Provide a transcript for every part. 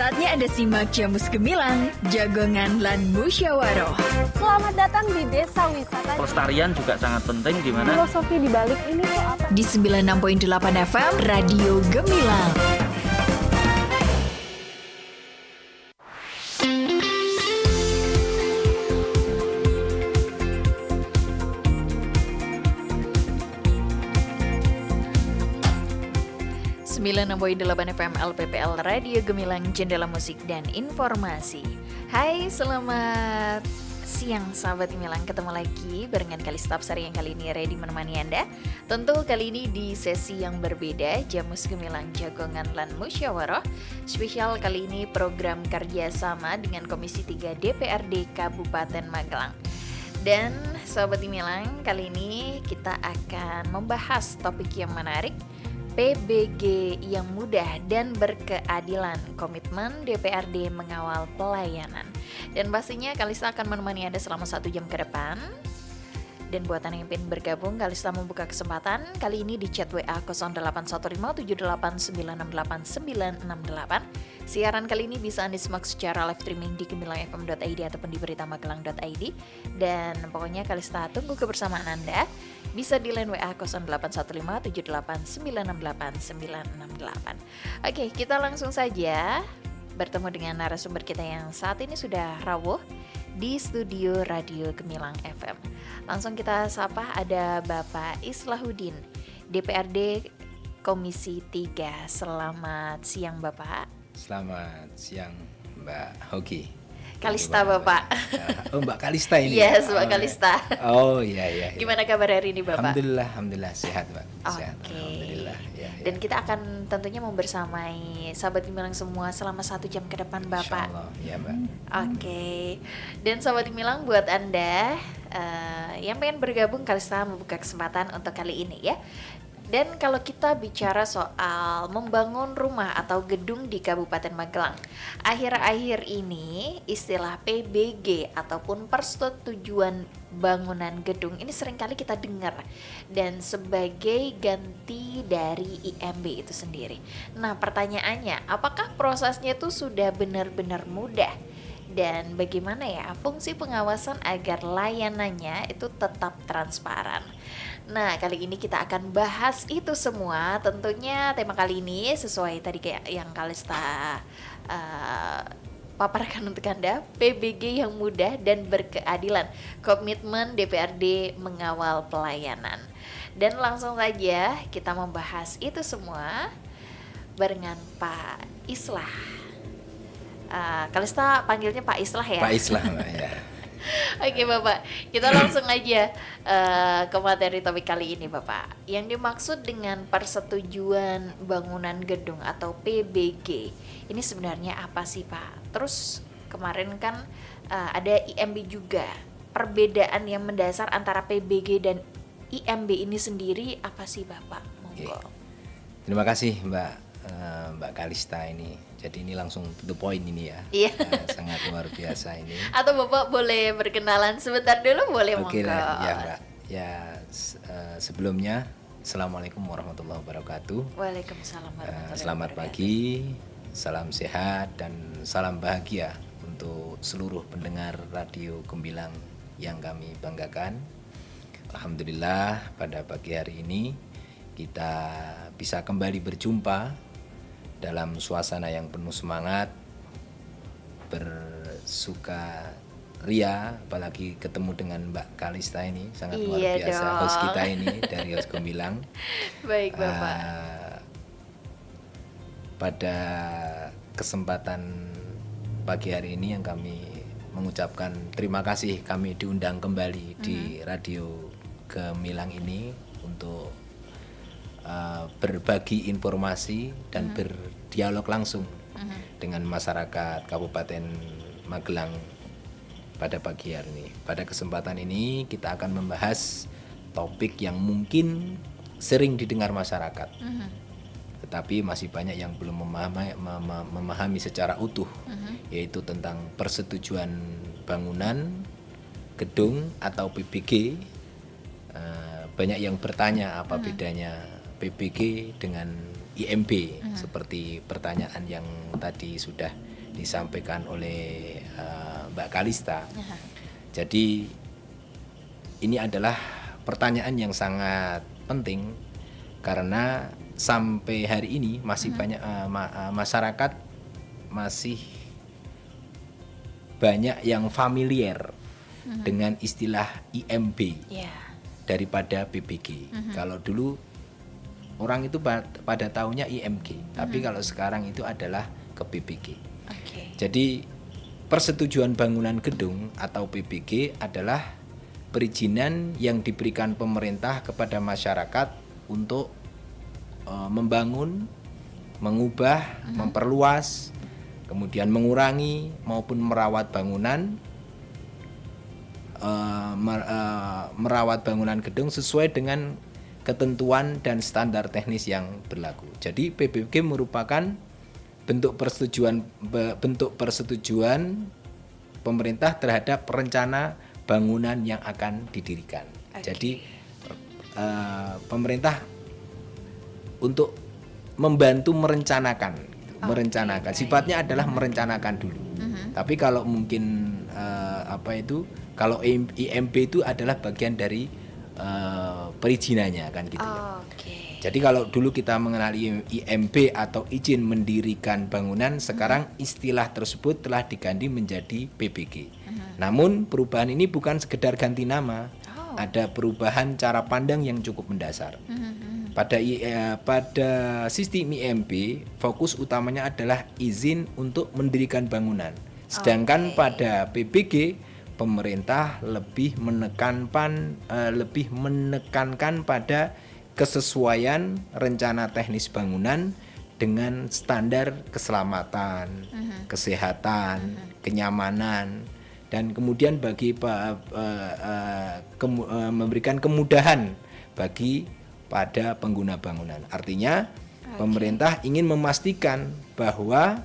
Saatnya Anda simak Jamus Gemilang, Jagongan lan Musyawaroh. Selamat datang di Desa Wisata. Pelestarian juga sangat penting, di mana Filosofi di balik ini tuh apa? Di 96.8 FM, Radio Gemilang. Sembilan 96.8 FM LPPL Radio Gemilang, Jendela Musik dan Informasi. Hai, selamat siang sahabat Gemilang. Ketemu lagi barengan Kalista Absari yang kali ini ready menemani Anda. Tentu kali ini di sesi yang berbeda, Jamus Gemilang Jagongan lan Musyawaroh. Spesial kali ini program kerjasama dengan Komisi 3 DPRD Kabupaten Magelang. Dan sahabat Gemilang, kali ini kita akan membahas topik yang menarik, PBG yang mudah dan berkeadilan, komitmen DPRD mengawal pelayanan. Dan pastinya Kalista akan menemani Anda selama 1 jam ke depan. Dan buat Anda yang ingin bergabung, Kalista membuka kesempatan kali ini di chat WA 081578968968. Siaran kali ini bisa Anda simak secara live streaming di gemilangfm.id ataupun di beritamagelang.id. Dan pokoknya Kalista tunggu kebersamaan Anda. Bisa di line WA 081578968968. Oke, kita langsung saja bertemu dengan narasumber kita yang saat ini sudah rawuh di studio Radio Gemilang FM. Langsung kita sapa, ada Bapak Islahuddin, DPRD Komisi 3. Selamat siang Bapak. Selamat siang Mbak Hoki. Kalista Bapak. Oh Mbak Kalista ini. Yes, Mbak Kalista. Oh iya. Gimana kabar hari ini Bapak? Alhamdulillah sehat Mbak. Sehat. Oke. Alhamdulillah. Ya. Dan kita akan tentunya membersamai sahabat Gemilang semua selama 1 jam ke depan Bapak. Insyaallah, ya Mbak. Oke. Dan sahabat Gemilang, buat Anda yang pengen bergabung, Kalista membuka kesempatan untuk kali ini ya. Dan kalau kita bicara soal membangun rumah atau gedung di Kabupaten Magelang, akhir-akhir ini istilah PBG ataupun persetujuan bangunan gedung ini seringkali kita dengar, dan sebagai ganti dari IMB itu sendiri. Nah, pertanyaannya, apakah prosesnya itu sudah benar-benar mudah? Dan bagaimana ya fungsi pengawasan agar layanannya itu tetap transparan? Nah, kali ini kita akan bahas itu semua. Tentunya tema kali ini sesuai tadi kayak yang Kalista paparkan untuk Anda, PBG yang mudah dan berkeadilan, komitmen DPRD mengawal pelayanan. Dan langsung saja kita membahas itu semua barengan Pak Islah. Kalista panggilnya Pak Islah ya? Pak Islah Mbak ya. Oke Bapak, kita langsung aja ke materi topik kali ini Bapak. Yang dimaksud dengan persetujuan bangunan gedung atau PBG ini sebenarnya apa sih Pak? Terus kemarin kan ada IMB juga. Perbedaan yang mendasar antara PBG dan IMB ini sendiri apa sih Bapak? Monggo. Terima kasih Mbak Kalista ini. Jadi ini langsung to the point ini ya. Iya. Sangat luar biasa ini. Atau Bapak boleh berkenalan sebentar dulu, boleh monggo. Oke ya Mbak. Ya sebelumnya Assalamualaikum warahmatullahi wabarakatuh. Waalaikumsalam warahmatullahi Selamat wabarakatuh. pagi, salam sehat dan salam bahagia untuk seluruh pendengar Radio Gemilang yang kami banggakan. Alhamdulillah pada pagi hari ini kita bisa kembali berjumpa dalam suasana yang penuh semangat, bersuka ria, apalagi ketemu dengan Mbak Kalista ini sangat luar biasa dong. host kita ini dari host Gemilang. Baik Bapak. Pada kesempatan pagi hari ini yang kami mengucapkan terima kasih, kami diundang kembali di Radio Gemilang ini untuk berbagi informasi dan berdialog langsung dengan masyarakat Kabupaten Magelang pada pagi hari ini. Pada kesempatan ini kita akan membahas topik yang mungkin sering didengar masyarakat, tetapi masih banyak yang belum memahami secara utuh, yaitu tentang persetujuan bangunan gedung atau PBG. Banyak yang bertanya apa bedanya PBG dengan IMB, seperti pertanyaan yang tadi sudah disampaikan oleh Mbak Kalista. Jadi ini adalah pertanyaan yang sangat penting karena sampai hari ini masih banyak masyarakat masih banyak yang familiar dengan istilah IMB daripada PBG. Kalau dulu orang itu pada tahunya IMG, tapi kalau sekarang itu adalah ke PBG. Jadi persetujuan bangunan gedung atau PBG adalah perizinan yang diberikan pemerintah kepada masyarakat untuk membangun, mengubah, memperluas, kemudian mengurangi maupun merawat bangunan, merawat bangunan gedung sesuai dengan ketentuan dan standar teknis yang berlaku. Jadi PBG merupakan bentuk persetujuan pemerintah terhadap rencana bangunan yang akan didirikan. Jadi pemerintah untuk membantu merencanakan, sifatnya adalah merencanakan dulu. Tapi kalau mungkin kalau IMB itu adalah bagian dari perizinannya kan gitu ya. Jadi kalau dulu kita mengenali IMB atau izin mendirikan bangunan, sekarang istilah tersebut telah diganti menjadi PBG. Namun perubahan ini bukan sekedar ganti nama, ada perubahan cara pandang yang cukup mendasar. Pada sistem IMB, fokus utamanya adalah izin untuk mendirikan bangunan. Sedangkan pada PBG, pemerintah lebih menekankan pada kesesuaian rencana teknis bangunan dengan standar keselamatan, kesehatan, kenyamanan, dan kemudian memberikan kemudahan bagi pada pengguna bangunan. Artinya pemerintah ingin memastikan bahwa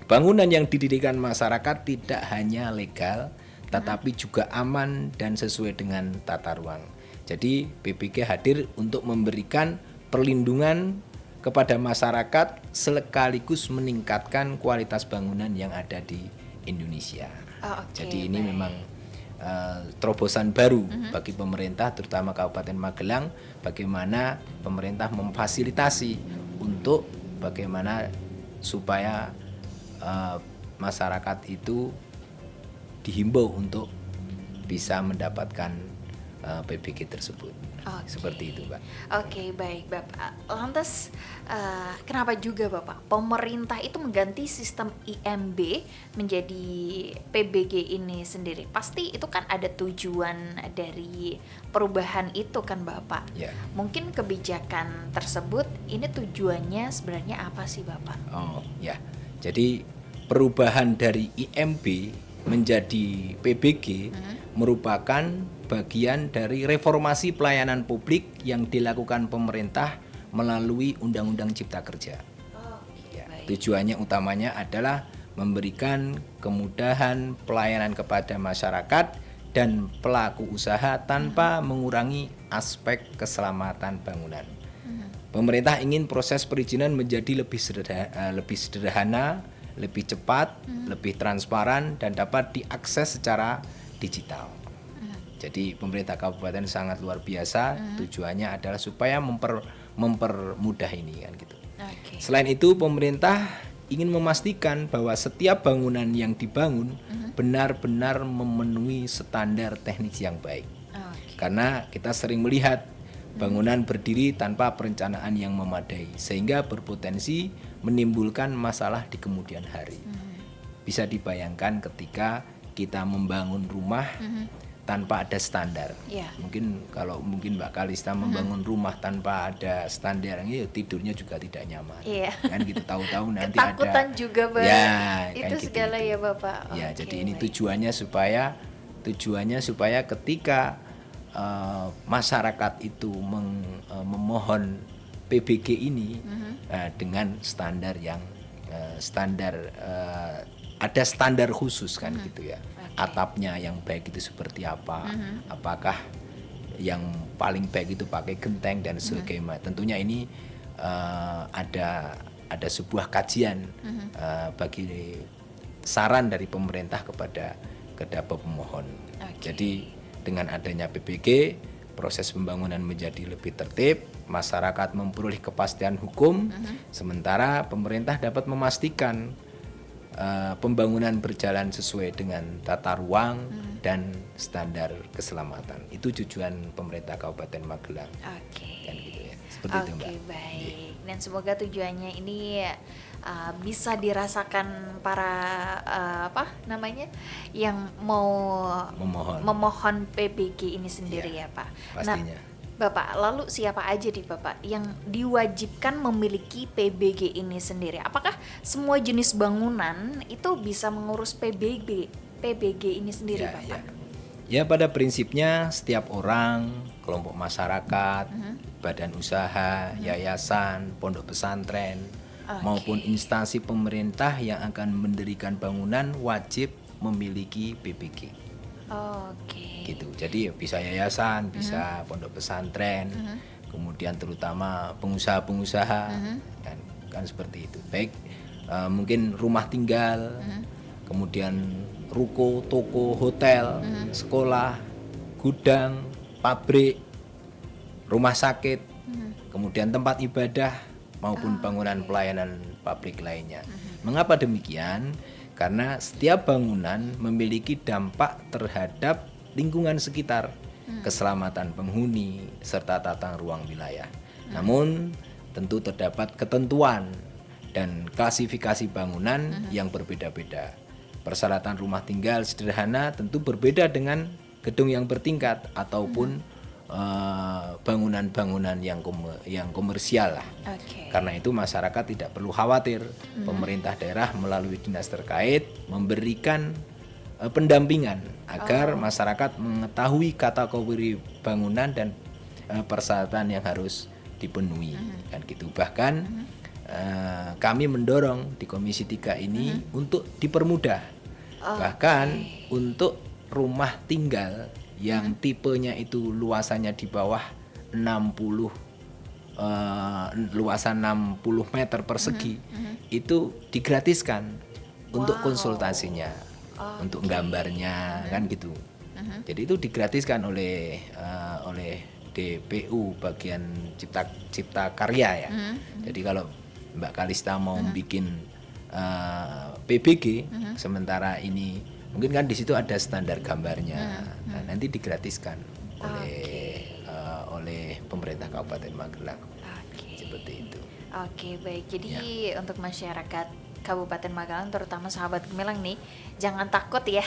bangunan yang didirikan masyarakat tidak hanya legal, tetapi juga aman dan sesuai dengan tata ruang. Jadi PBG hadir untuk memberikan perlindungan kepada masyarakat sekaligus meningkatkan kualitas bangunan yang ada di Indonesia. Jadi ini memang terobosan baru bagi pemerintah, terutama Kabupaten Magelang, bagaimana pemerintah memfasilitasi untuk bagaimana supaya masyarakat itu dihimbau untuk bisa mendapatkan PBG tersebut. Seperti itu, Pak. Oke, baik Bapak. Lantas kenapa juga Bapak pemerintah itu mengganti sistem IMB menjadi PBG ini sendiri? Pasti itu kan ada tujuan dari perubahan itu kan Bapak. Mungkin kebijakan tersebut ini tujuannya sebenarnya apa sih Bapak? Jadi perubahan dari IMB menjadi PBG merupakan bagian dari reformasi pelayanan publik yang dilakukan pemerintah melalui Undang-Undang Cipta Kerja. Tujuannya utamanya adalah memberikan kemudahan pelayanan kepada masyarakat dan pelaku usaha tanpa mengurangi aspek keselamatan bangunan. Pemerintah ingin proses perizinan menjadi lebih sederhana, lebih cepat, lebih transparan, dan dapat diakses secara digital. Jadi pemerintah kabupaten sangat luar biasa, tujuannya adalah supaya mempermudah ini kan gitu. Selain itu pemerintah ingin memastikan bahwa setiap bangunan yang dibangun benar-benar memenuhi standar teknis yang baik. Karena kita sering melihat bangunan berdiri tanpa perencanaan yang memadai sehingga berpotensi menimbulkan masalah di kemudian hari. Bisa dibayangkan ketika kita membangun rumah tanpa ada standar. Mungkin Mbak Kalista membangun rumah tanpa ada standar, tidurnya juga tidak nyaman. Kan gitu, tahu-tahu nanti ketakutan ada juga Pak. Itu kan segala gitu. Ya Bapak. Jadi ini tujuannya supaya ketika masyarakat itu memohon PBG ini dengan standar yang ada standar khusus kan gitu ya. Atapnya yang baik itu seperti apa? Apakah yang paling baik itu pakai genteng dan sebagainya? Tentunya ini ada sebuah kajian bagi saran dari pemerintah kepada pemohon. Oke. Jadi dengan adanya PBG, proses pembangunan menjadi lebih tertib, masyarakat memperoleh kepastian hukum, sementara pemerintah dapat memastikan pembangunan berjalan sesuai dengan tata ruang dan standar keselamatan. Itu tujuan pemerintah Kabupaten Magelang. Oke. Kan gitu ya. Seperti itu, Mbak. Oke, baik. Dan semoga tujuannya ini bisa dirasakan para yang mau memohon PBG ini sendiri ya, Pak. Pastinya. Nah, Bapak, lalu siapa aja nih Bapak yang diwajibkan memiliki PBG ini sendiri? Apakah semua jenis bangunan itu bisa mengurus PBG ini sendiri, Bapak? Ya, pada prinsipnya setiap orang, kelompok masyarakat, badan usaha, yayasan, pondok pesantren, maupun instansi pemerintah yang akan mendirikan bangunan wajib memiliki PBG. Oke. Gitu. Jadi bisa yayasan, bisa pondok pesantren, kemudian terutama pengusaha-pengusaha, kan seperti itu. Baik mungkin rumah tinggal, kemudian ruko, toko, hotel, sekolah, gudang, pabrik, rumah sakit, kemudian tempat ibadah maupun bangunan pelayanan publik lainnya. Mengapa demikian? Karena setiap bangunan memiliki dampak terhadap lingkungan sekitar, keselamatan penghuni, serta tata ruang wilayah. Namun tentu terdapat ketentuan dan klasifikasi bangunan yang berbeda-beda. Persyaratan rumah tinggal sederhana tentu berbeda dengan gedung yang bertingkat ataupun bangunan-bangunan yang komersial lah. Oke. Karena itu masyarakat tidak perlu khawatir. Pemerintah daerah melalui dinas terkait memberikan pendampingan agar masyarakat mengetahui kategori bangunan dan persyaratan yang harus dipenuhi, kan gitu. Bahkan kami mendorong di Komisi 3 ini untuk dipermudah. Bahkan untuk rumah tinggal yang tipenya itu luasannya di bawah 60 luasan 60 meter persegi itu digratiskan untuk konsultasinya, untuk gambarnya, kan gitu. Jadi itu digratiskan oleh DPU bagian cipta karya ya. Jadi kalau Mbak Kalista mau bikin PBG, sementara ini mungkin kan di situ ada standar gambarnya. Nah, nanti digratiskan oleh pemerintah Kabupaten Magelang. Seperti itu. Oke, baik. Jadi untuk masyarakat Kabupaten Magelang, terutama sahabat Gemilang nih, jangan takut ya.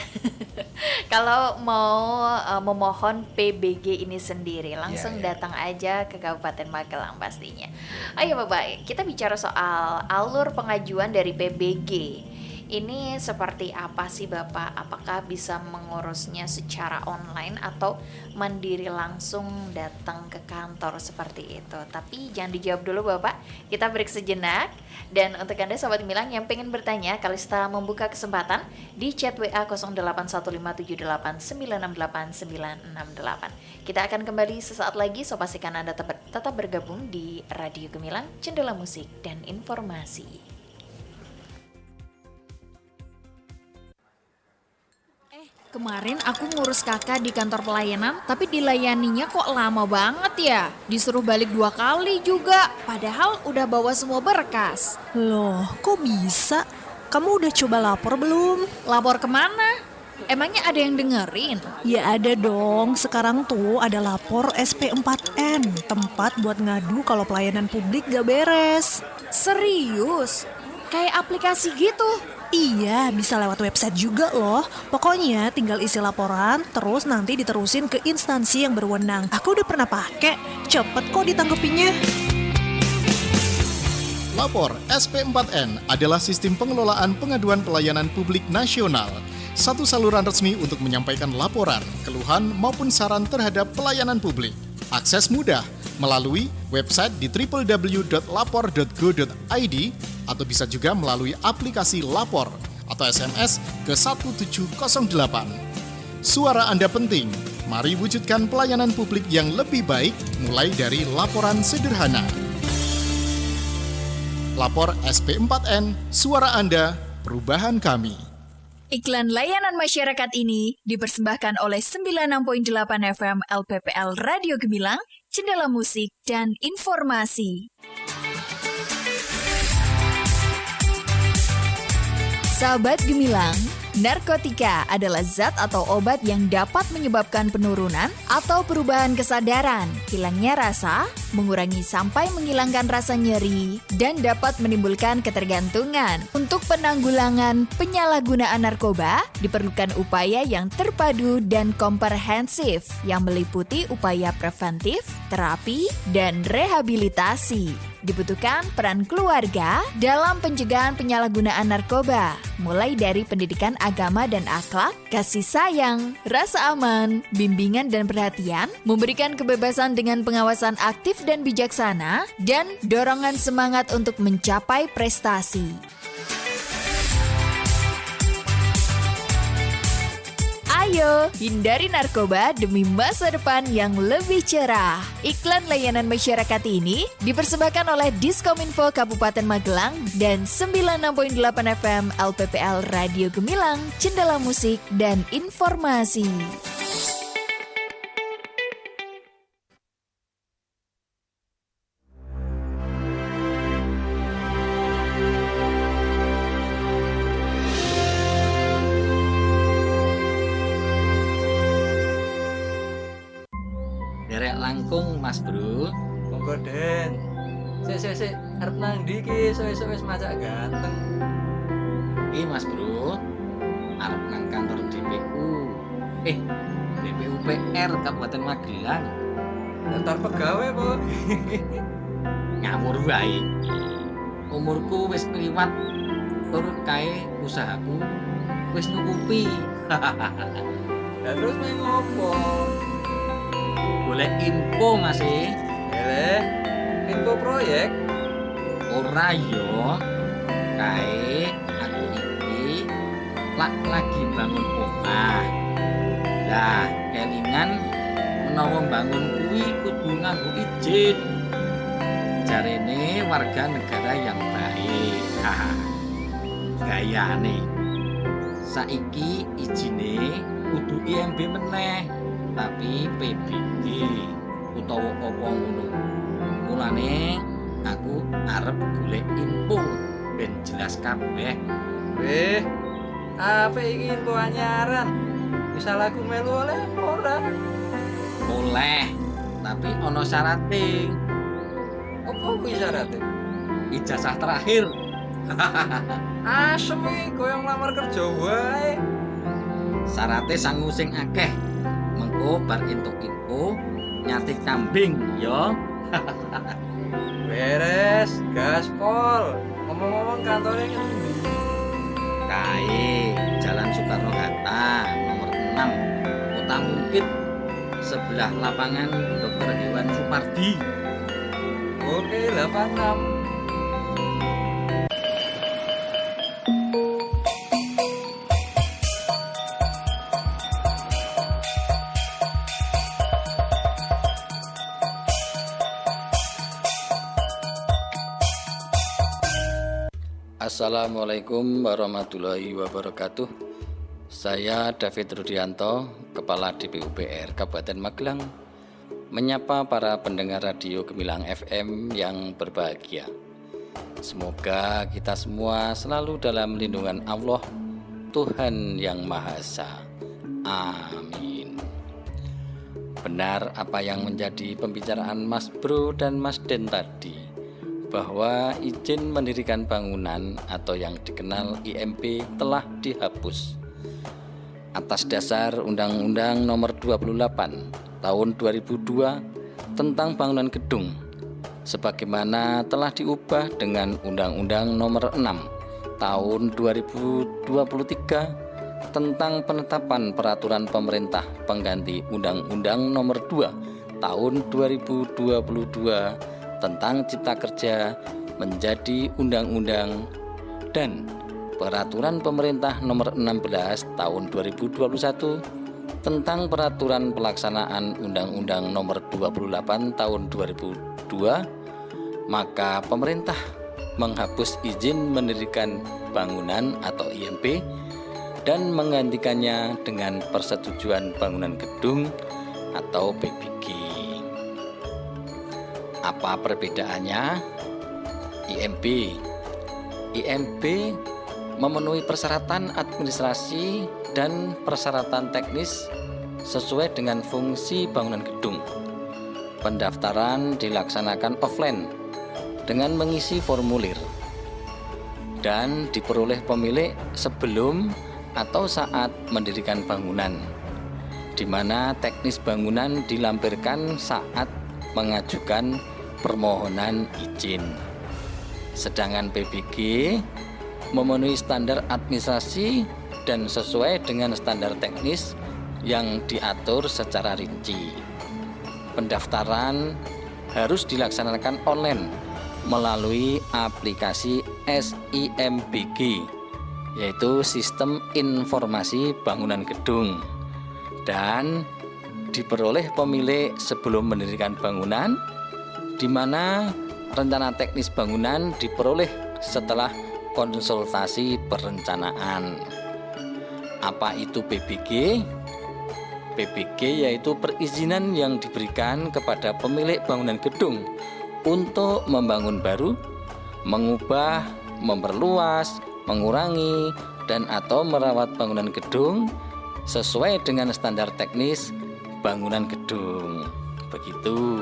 Kalau mau memohon PBG ini sendiri, langsung datang aja ke Kabupaten Magelang pastinya. Ayo Bapak, kita bicara soal alur pengajuan dari PBG. Ini seperti apa sih Bapak? Apakah bisa mengurusnya secara online atau mandiri langsung datang ke kantor seperti itu? Tapi jangan dijawab dulu Bapak, kita break sejenak. Dan untuk Anda Sobat Gemilang yang pengen bertanya, Kalista membuka kesempatan di chat WA 081578968968. Kita akan kembali sesaat lagi, so pastikan Anda tetap bergabung di Radio Gemilang, Jendela Musik dan Informasi. Kemarin aku ngurus kakak di kantor pelayanan, tapi dilayaninya kok lama banget ya. Disuruh balik 2 kali juga, padahal udah bawa semua berkas. Loh, kok bisa? Kamu udah coba lapor belum? Lapor kemana? Emangnya ada yang dengerin? Ya ada dong, sekarang tuh ada lapor SP4N, tempat buat ngadu kalau pelayanan publik gak beres. Serius? Kayak aplikasi gitu? Iya, bisa lewat website juga loh. Pokoknya tinggal isi laporan, terus nanti diterusin ke instansi yang berwenang. Aku udah pernah pakai, cepet kok ditangkepinya. Lapor SP4N adalah sistem pengelolaan pengaduan pelayanan publik nasional. Satu saluran resmi untuk menyampaikan laporan, keluhan maupun saran terhadap pelayanan publik. Akses mudah melalui website di www.lapor.go.id atau bisa juga melalui aplikasi Lapor atau SMS ke 1708. Suara Anda penting. Mari wujudkan pelayanan publik yang lebih baik mulai dari laporan sederhana. Lapor SP4N, suara Anda, perubahan kami. Iklan layanan masyarakat ini dipersembahkan oleh 96.8 FM LPPL Radio Gemilang, Jendela Musik dan Informasi. Sahabat Gemilang, narkotika adalah zat atau obat yang dapat menyebabkan penurunan atau perubahan kesadaran, hilangnya rasa, mengurangi sampai menghilangkan rasa nyeri, dan dapat menimbulkan ketergantungan. Untuk penanggulangan penyalahgunaan narkoba, diperlukan upaya yang terpadu dan komprehensif yang meliputi upaya preventif, terapi, dan rehabilitasi. Dibutuhkan peran keluarga dalam pencegahan penyalahgunaan narkoba, mulai dari pendidikan agama dan akhlak, kasih sayang, rasa aman, bimbingan dan perhatian, memberikan kebebasan dengan pengawasan aktif dan bijaksana, dan dorongan semangat untuk mencapai prestasi. Ayo, hindari narkoba demi masa depan yang lebih cerah. Iklan layanan masyarakat ini dipersembahkan oleh Diskominfo Kabupaten Magelang dan 96.8 FM LPPL Radio Gemilang, Jendela Musik dan Informasi. Derek langkung Mas Bro. Monggo Den. Sik arep nang ndi iki esuk-esuk wis macak ganteng. Iki Mas Bro, arep nang kantor DPU. DPU PR Kabupaten Magelang. Daftar pegawai po. Ngawur wae. Umurku wis kliwat, tur kae usahaku wis nyukupi. Lah terus main ngopo? Boleh info Mas e? Info proyek. Ora yo. Kae aku iki lagi bangun omah. Lah, kelingan menawa bangun kuwi kudu nganggo izin. Jarene warga negara yang baik. Gayane. Saiki izine kudu IMB meneh, tapi PBB utawa apa ngono. Mulane aku arep golek info ben jelas kabeh. Apa iki info anyaran? Misal aku melu oleh ora? Oleh, tapi ono syarate. Apa kuwi syaratnya? Ijazah terakhir. Asem iki koyo nglamar kerja wae. Syarate sangu sing akeh. Mengko bar entuk info nyati kambing ya. Beres, gaspol. Ngomong-ngomong kantornya ngendi? Kae Jalan Soekarno Hatta nomor 6 Kota Mungkit sebelah lapangan Dr. Hewan Supardi. Oke, 86. Assalamualaikum warahmatullahi wabarakatuh. Saya David Rudianto, Kepala DPU PR Kabupaten Magelang, menyapa para pendengar radio Gemilang FM yang berbahagia. Semoga kita semua selalu dalam lindungan Allah, Tuhan yang Maha Esa. Amin. Benar apa yang menjadi pembicaraan Mas Bro dan Mas Den tadi, bahwa izin mendirikan bangunan atau yang dikenal IMB telah dihapus atas dasar Undang-Undang Nomor 28 Tahun 2002 tentang bangunan gedung, sebagaimana telah diubah dengan Undang-Undang Nomor 6 Tahun 2023 tentang penetapan peraturan pemerintah pengganti Undang-Undang Nomor 2 Tahun 2022 tentang Cipta Kerja menjadi undang-undang, dan peraturan pemerintah nomor 16 tahun 2021 tentang peraturan pelaksanaan Undang-Undang nomor 28 tahun 2002, maka pemerintah menghapus izin mendirikan bangunan atau IMB dan menggantikannya dengan persetujuan bangunan gedung atau PBG. Apa perbedaannya? IMB memenuhi persyaratan administrasi dan persyaratan teknis sesuai dengan fungsi bangunan gedung. Pendaftaran dilaksanakan offline dengan mengisi formulir dan diperoleh pemilik sebelum atau saat mendirikan bangunan, di mana teknis bangunan dilampirkan saat mengajukan permohonan izin. Sedangkan PBG memenuhi standar administrasi dan sesuai dengan standar teknis yang diatur secara rinci. Pendaftaran harus dilaksanakan online melalui aplikasi SIMBG, yaitu Sistem Informasi Bangunan Gedung, dan diperoleh pemilik sebelum mendirikan bangunan, di mana rencana teknis bangunan diperoleh setelah konsultasi perencanaan. Apa itu PBG? PBG yaitu perizinan yang diberikan kepada pemilik bangunan gedung untuk membangun baru, mengubah, memperluas, mengurangi, dan atau merawat bangunan gedung sesuai dengan standar teknis bangunan gedung. Begitu.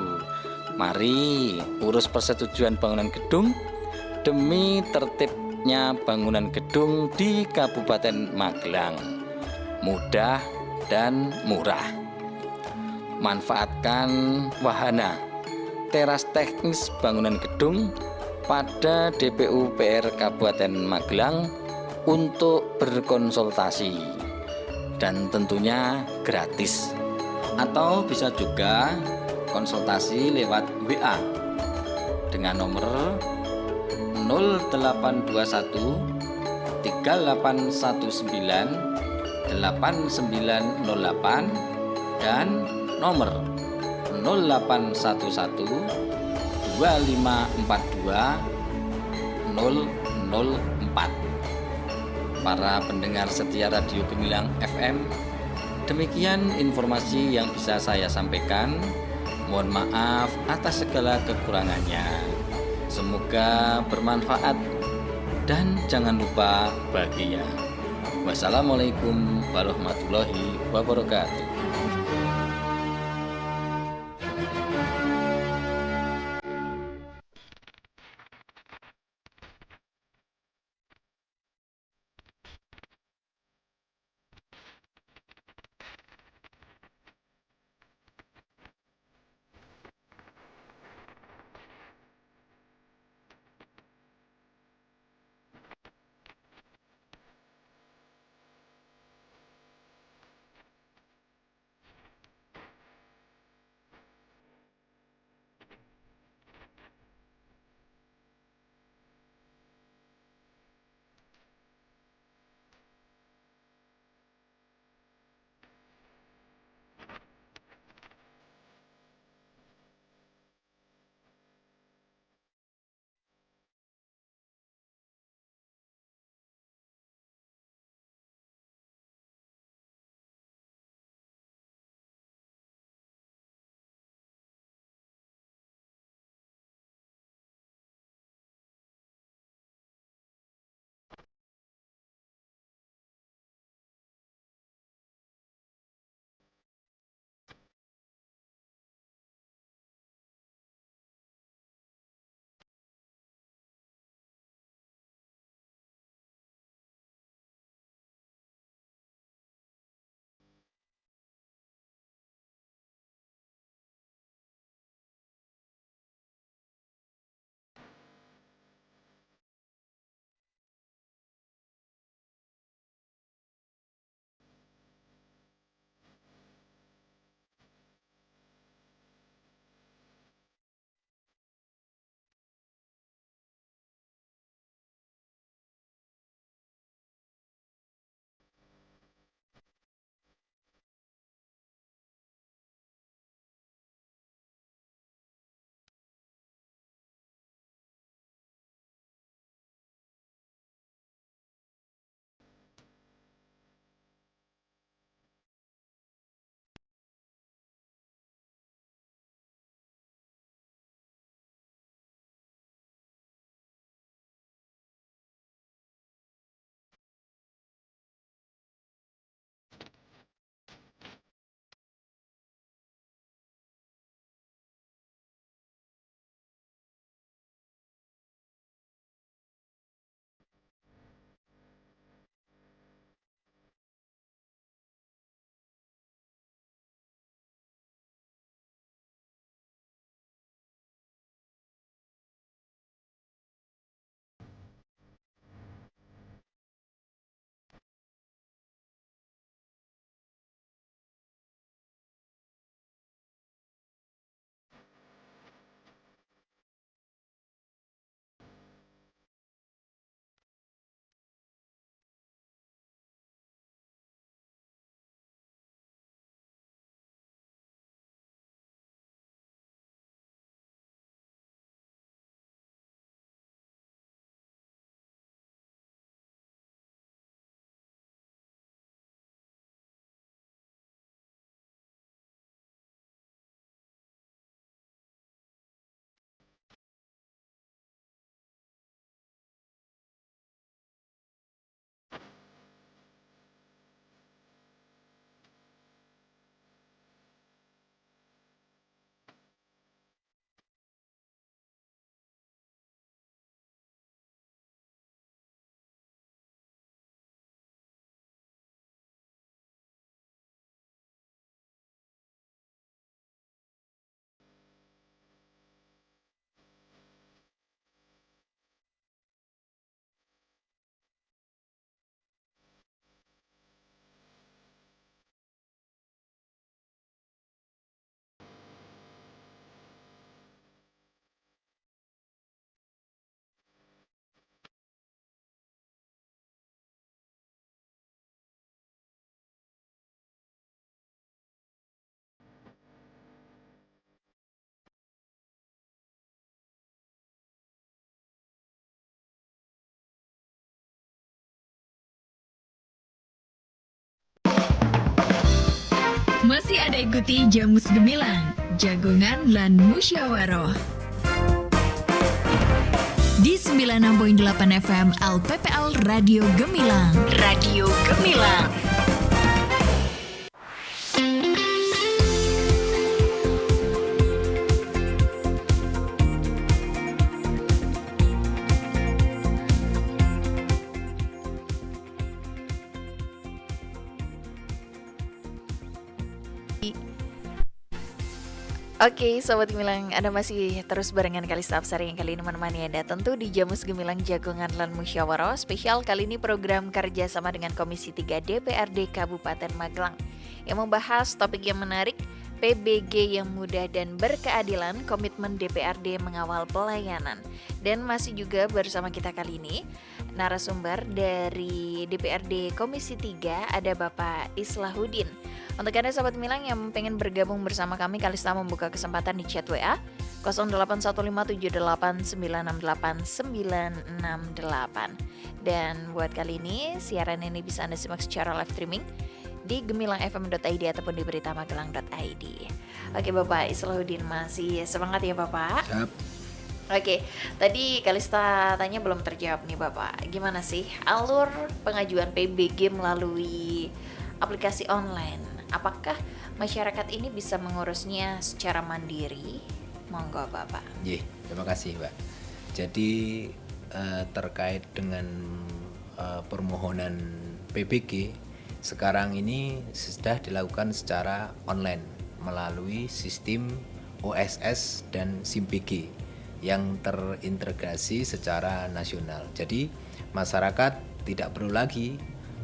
Mari urus persetujuan bangunan gedung demi tertibnya bangunan gedung di Kabupaten Magelang. Mudah dan murah. Manfaatkan wahana teras teknis bangunan gedung pada DPU PR Kabupaten Magelang untuk berkonsultasi, dan tentunya gratis. Atau bisa juga konsultasi lewat WA dengan nomor 0821 3819 8908 dan nomor 0811 2542 004. Para pendengar setia Radio Gemilang FM, demikian informasi yang bisa saya sampaikan. Mohon maaf atas segala kekurangannya. Semoga bermanfaat dan jangan lupa bahagia. Wassalamualaikum warahmatullahi wabarakatuh. Masih Anda ikuti Jamus Gemilang, Jagongan lan Musyawaroh. Di 96.8 FM LPPL Radio Gemilang. Radio Gemilang. Oke, Sobat Gemilang, Anda masih terus barengan Kalista Absari yang kali ini menemani Anda tentu di Jamus Gemilang Jagongan lan Musyawaroh. Spesial kali ini program kerjasama dengan Komisi 3 DPRD Kabupaten Magelang yang membahas topik yang menarik, PBG yang mudah dan berkeadilan, komitmen DPRD mengawal pelayanan. Dan masih juga bersama kita kali ini narasumber dari DPRD Komisi 3 ada Bapak Islahuddin. Untuk Anda Sobat Gemilang yang pengen bergabung bersama kami, Kalista membuka kesempatan di chat WA 081578968968. Dan buat kali ini, siaran ini bisa Anda simak secara live streaming di gemilangfm.id ataupun di beritamagelang.id. Oke Bapak Islahuddin, masih semangat ya Bapak? Siap. Oke, tadi Kalista tanya belum terjawab nih Bapak. Gimana sih alur pengajuan PBG melalui aplikasi online? Apakah masyarakat ini bisa mengurusnya secara mandiri? Monggo Bapak. Terima kasih Mbak. Jadi terkait dengan permohonan PBG sekarang ini sudah dilakukan secara online melalui sistem OSS dan SIMPG yang terintegrasi secara nasional. Jadi masyarakat tidak perlu lagi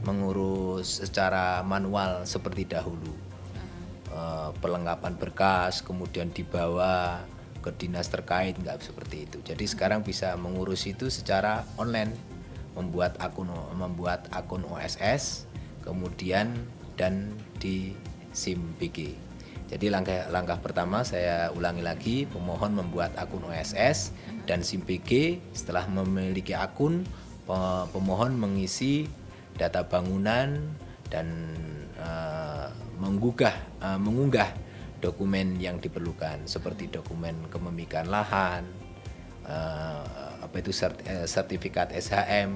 mengurus secara manual seperti dahulu. Perlengkapan berkas kemudian dibawa ke dinas terkait, nggak seperti itu. Jadi sekarang bisa mengurus itu secara online, membuat akun OSS kemudian dan di SIMPG. Jadi langkah pertama saya ulangi lagi, pemohon membuat akun OSS dan SIMPG. Setelah memiliki akun, pemohon mengisi data bangunan dan mengunggah dokumen yang diperlukan seperti dokumen kepemilikan lahan, sertifikat SHM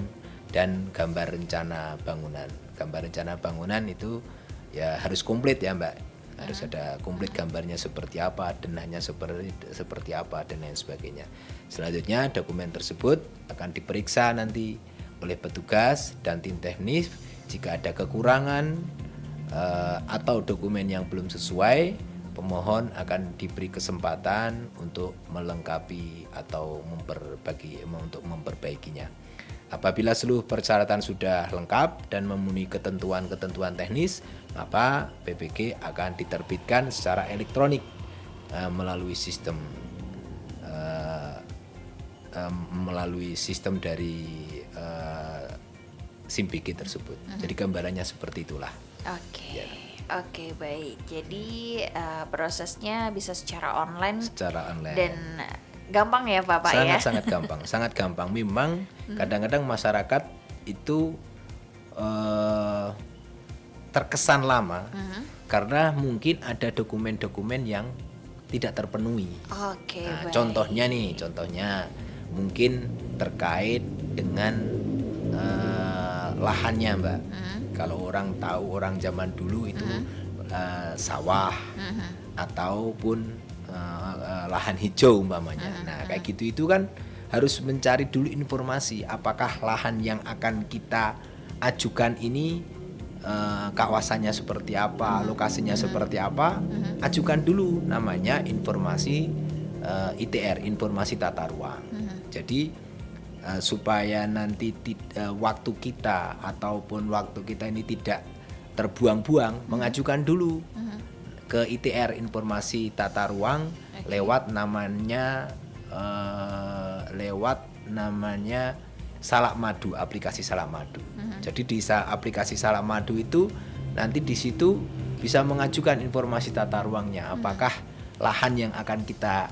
dan gambar rencana bangunan. Gambar rencana bangunan itu ya harus komplit ya Mbak. Harus ada komplit gambarnya seperti apa, denahnya seperti apa dan lain sebagainya. Selanjutnya dokumen tersebut akan diperiksa nanti oleh petugas dan tim teknis. Jika ada kekurangan atau dokumen yang belum sesuai, pemohon akan diberi kesempatan untuk melengkapi atau memperbaikinya. Apabila seluruh persyaratan sudah lengkap dan memenuhi ketentuan-ketentuan teknis, maka PBG akan diterbitkan secara elektronik melalui sistem dari SIMPG tersebut. Jadi gambarannya seperti itulah. Oke. Ya. Oke, baik. Jadi prosesnya bisa secara online. Dan gampang ya Bapak ya? Sangat gampang, sangat gampang. Memang kadang-kadang masyarakat itu terkesan lama karena mungkin ada dokumen-dokumen yang tidak terpenuhi. Oke, baik. Contohnya mungkin terkait dengan lahannya Mbak. Kalau orang tahu, orang zaman dulu itu sawah ataupun lahan hijau umpamanya. Nah, kayak gitu itu kan harus mencari dulu informasi apakah lahan yang akan kita ajukan ini kawasannya seperti apa, lokasinya seperti apa. Ajukan dulu namanya informasi ITR, informasi tata ruang. Jadi supaya nanti waktu kita ini tidak terbuang-buang, mengajukan dulu ke ITR, informasi tata ruang, lewat namanya Salak Madu, aplikasi Salak Madu. Jadi di aplikasi Salak Madu itu nanti di situ bisa mengajukan informasi tata ruangnya, apakah lahan yang akan kita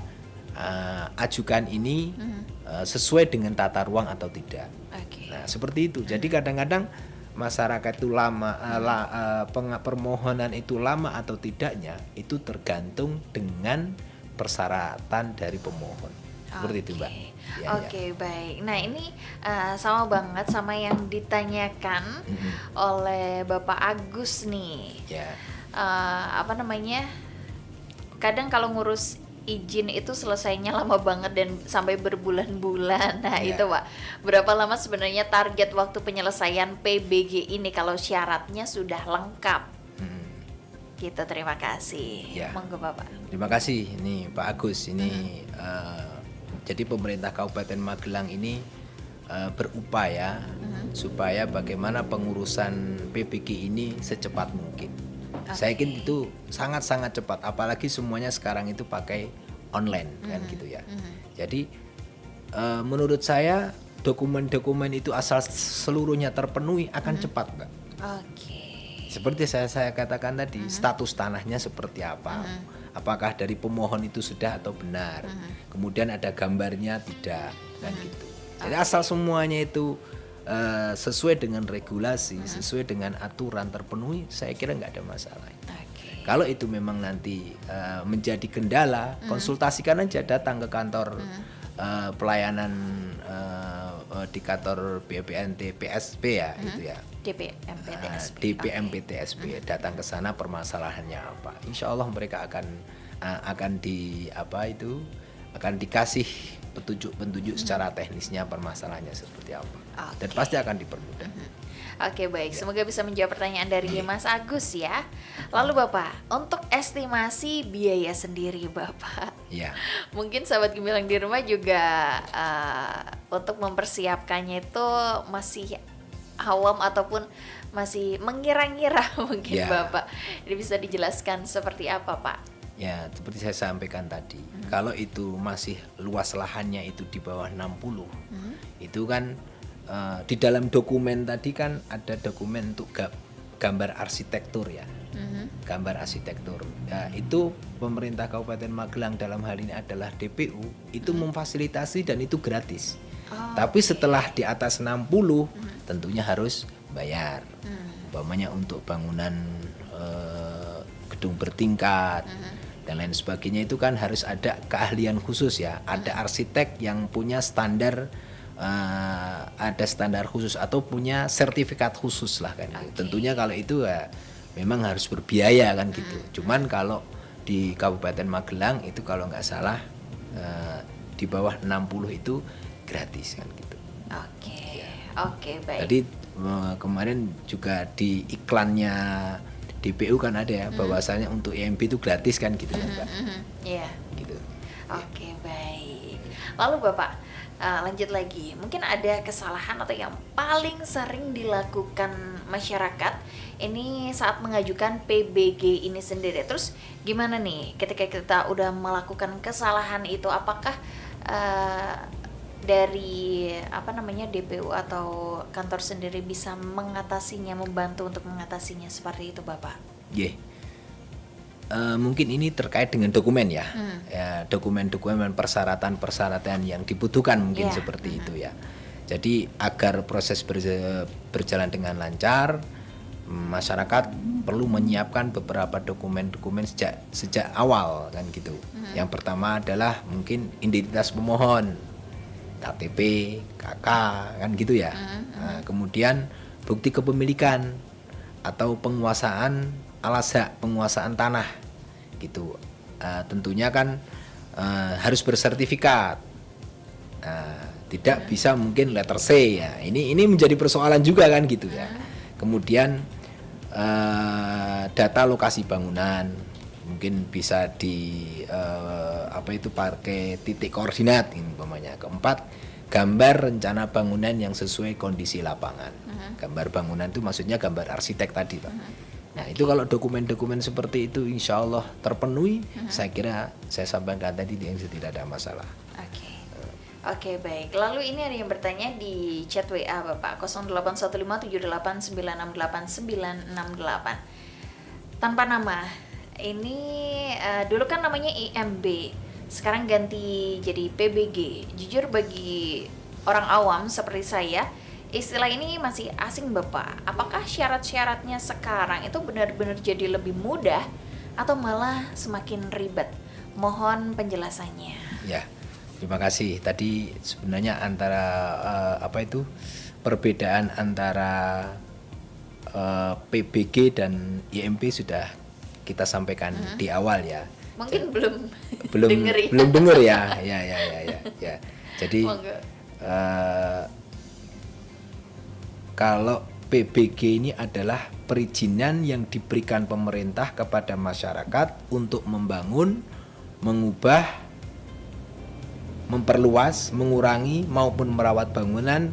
ajukan ini sesuai dengan tata ruang atau tidak. Nah, seperti itu. Jadi kadang-kadang masyarakat itu permohonan itu lama atau tidaknya itu tergantung dengan persyaratan dari pemohon. Seperti itu, Mbak. Ya, Oke, baik. Nah, ini sama banget sama yang ditanyakan oleh Bapak Agus nih. Ya. Apa namanya? Kadang kalau ngurus izin itu selesainya lama banget dan sampai berbulan-bulan. Nah, Ya. itu Pak. Berapa lama sebenarnya target waktu penyelesaian PBG ini kalau syaratnya sudah lengkap? Gitu, terima kasih. Ya. Monggo Bapak. Terima kasih ini Pak Agus. Ini jadi pemerintah Kabupaten Magelang ini berupaya supaya bagaimana pengurusan PBG ini secepat mungkin. Saya yakin itu sangat-sangat cepat, apalagi semuanya sekarang itu pakai online kan gitu ya. Jadi menurut saya dokumen-dokumen itu asal seluruhnya terpenuhi akan cepat, Mbak. Oke. Seperti saya katakan tadi, status tanahnya seperti apa, apakah dari pemohon itu sudah atau benar, kemudian ada gambarnya tidak, kan gitu. Jadi asal semuanya itu sesuai dengan regulasi, sesuai dengan aturan terpenuhi, saya kira nggak ada masalah. Kalau itu memang nanti menjadi kendala, konsultasikan aja, datang ke kantor pelayanan di kantor BPNT PSP ya, itu ya. DPMPTSP, datang ke sana permasalahannya apa. Insya Allah mereka akan dikasih petunjuk secara teknisnya permasalahannya seperti apa. Dan pasti akan dipermudah. Oke, baik, semoga bisa menjawab pertanyaan dari Mas Agus ya. Lalu Bapak, untuk estimasi biaya sendiri Bapak, Ya. mungkin sahabat Gemilang di rumah juga untuk mempersiapkannya itu masih awam ataupun masih mengira-ngira mungkin Ya. Bapak. Jadi bisa dijelaskan seperti apa Pak? Ya, seperti saya sampaikan tadi, kalau itu masih luas lahannya itu di bawah 60, itu kan di dalam dokumen tadi kan ada dokumen untuk gambar arsitektur ya, gambar arsitektur. Ya, itu pemerintah Kabupaten Magelang dalam hal ini adalah DPU itu memfasilitasi dan itu gratis. Tapi setelah di atas 60 tentunya harus bayar. Umpamanya untuk bangunan gedung bertingkat dan lain sebagainya itu kan harus ada keahlian khusus ya, ada arsitek yang punya standar, ada standar khusus atau punya sertifikat khusus lah kan. Tentunya kalau itu ya memang harus berbiaya kan gitu. Cuman kalau di Kabupaten Magelang itu kalau nggak salah di bawah 60 itu gratis kan gitu. Oke, baik. Tadi kemarin juga di iklannya DPU kan ada ya, bahwasanya untuk IMB itu gratis kan gitu ya Mbak. Iya. Gitu. Oke, baik. Lalu Bapak, lanjut lagi. Mungkin ada kesalahan atau yang paling sering dilakukan masyarakat ini saat mengajukan PBG ini sendiri. Terus gimana nih ketika kita udah melakukan kesalahan itu, apakah dari DPU atau kantor sendiri bisa mengatasinya, membantu untuk mengatasinya seperti itu Bapak? Mungkin ini terkait dengan dokumen ya, ya dokumen-dokumen persyaratan yang dibutuhkan mungkin seperti itu ya. Jadi agar proses berjalan dengan lancar, masyarakat perlu menyiapkan beberapa dokumen-dokumen sejak awal kan gitu. Yang pertama adalah mungkin identitas pemohon, KTP, KK kan gitu ya. Nah, kemudian bukti kepemilikan atau penguasaan alas hak, penguasaan tanah gitu. Tentunya kan harus bersertifikat. Tidak bisa mungkin letter C ya. Ini menjadi persoalan juga kan gitu ya. Kemudian data lokasi bangunan mungkin bisa pakai titik koordinat umpamanya. Keempat, gambar rencana bangunan yang sesuai kondisi lapangan. Gambar bangunan itu maksudnya gambar arsitek tadi Pak. Nah itu kalau dokumen-dokumen seperti itu insya Allah terpenuhi, saya kira saya sampaikan tadi tidak ada masalah. Oke, baik. Lalu ini ada yang bertanya di chat WA Bapak 081578989968 tanpa nama. Ini dulu kan namanya IMB, sekarang ganti jadi PBG. Jujur bagi orang awam seperti saya Istilah ini masih asing Bapak. Apakah syarat-syaratnya sekarang itu benar-benar jadi lebih mudah atau malah semakin ribet? Mohon penjelasannya. Ya, terima kasih. Tadi sebenarnya antara perbedaan antara PBG dan IMB sudah kita sampaikan di awal ya. Mungkin belum Belum denger ya. belum dengar ya. Ya. Jadi Monggo. kalau PBG ini adalah perizinan yang diberikan pemerintah kepada masyarakat untuk membangun, mengubah, memperluas, mengurangi maupun merawat bangunan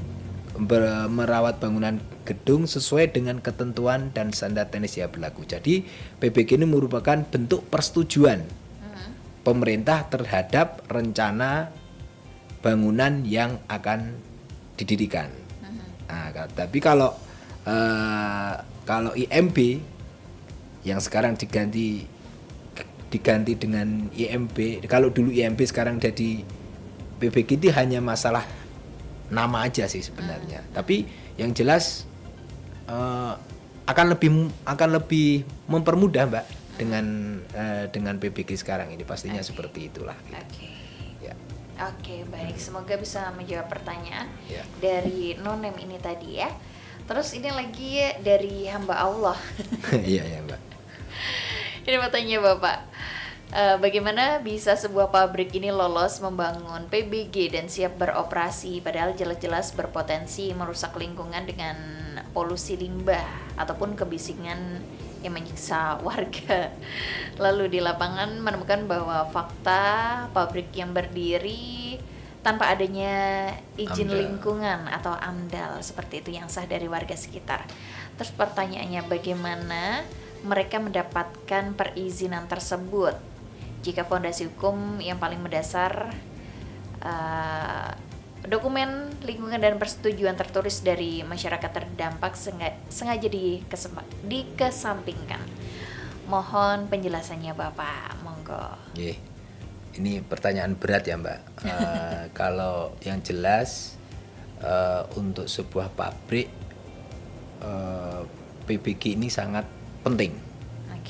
gedung sesuai dengan ketentuan dan standar teknis yang berlaku. Jadi PBG ini merupakan bentuk persetujuan pemerintah terhadap rencana bangunan yang akan didirikan. Nah, tapi kalau IMB yang sekarang diganti dengan IMB, kalau dulu IMB sekarang jadi PBG, itu hanya masalah nama aja sih sebenarnya. Tapi yang jelas akan lebih mempermudah Mbak dengan PBG sekarang ini, pastinya seperti itulah. Gitu. Oke. Ya. Oke, baik. Semoga bisa menjawab pertanyaan Ya. dari Nonem ini tadi ya. Terus ini lagi dari hamba Allah. Iya ya Mbak. Ini mau tanya Bapak, bagaimana bisa sebuah pabrik ini lolos membangun PBG dan siap beroperasi padahal jelas-jelas berpotensi merusak lingkungan dengan polusi limbah ataupun kebisingan yang menyiksa warga. Lalu di lapangan menemukan bahwa fakta pabrik yang berdiri tanpa adanya izin AMDAL. lingkungan atau AMDAL seperti itu yang sah dari warga sekitar. Terus pertanyaannya, bagaimana mereka mendapatkan perizinan tersebut jika fondasi hukum yang paling mendasar dokumen lingkungan dan persetujuan tertulis dari masyarakat terdampak sengaja dikesampingkan. Mohon penjelasannya Bapak, monggo. Ye. Ini pertanyaan berat ya Mbak. Kalau yang jelas untuk sebuah pabrik PBG ini sangat penting.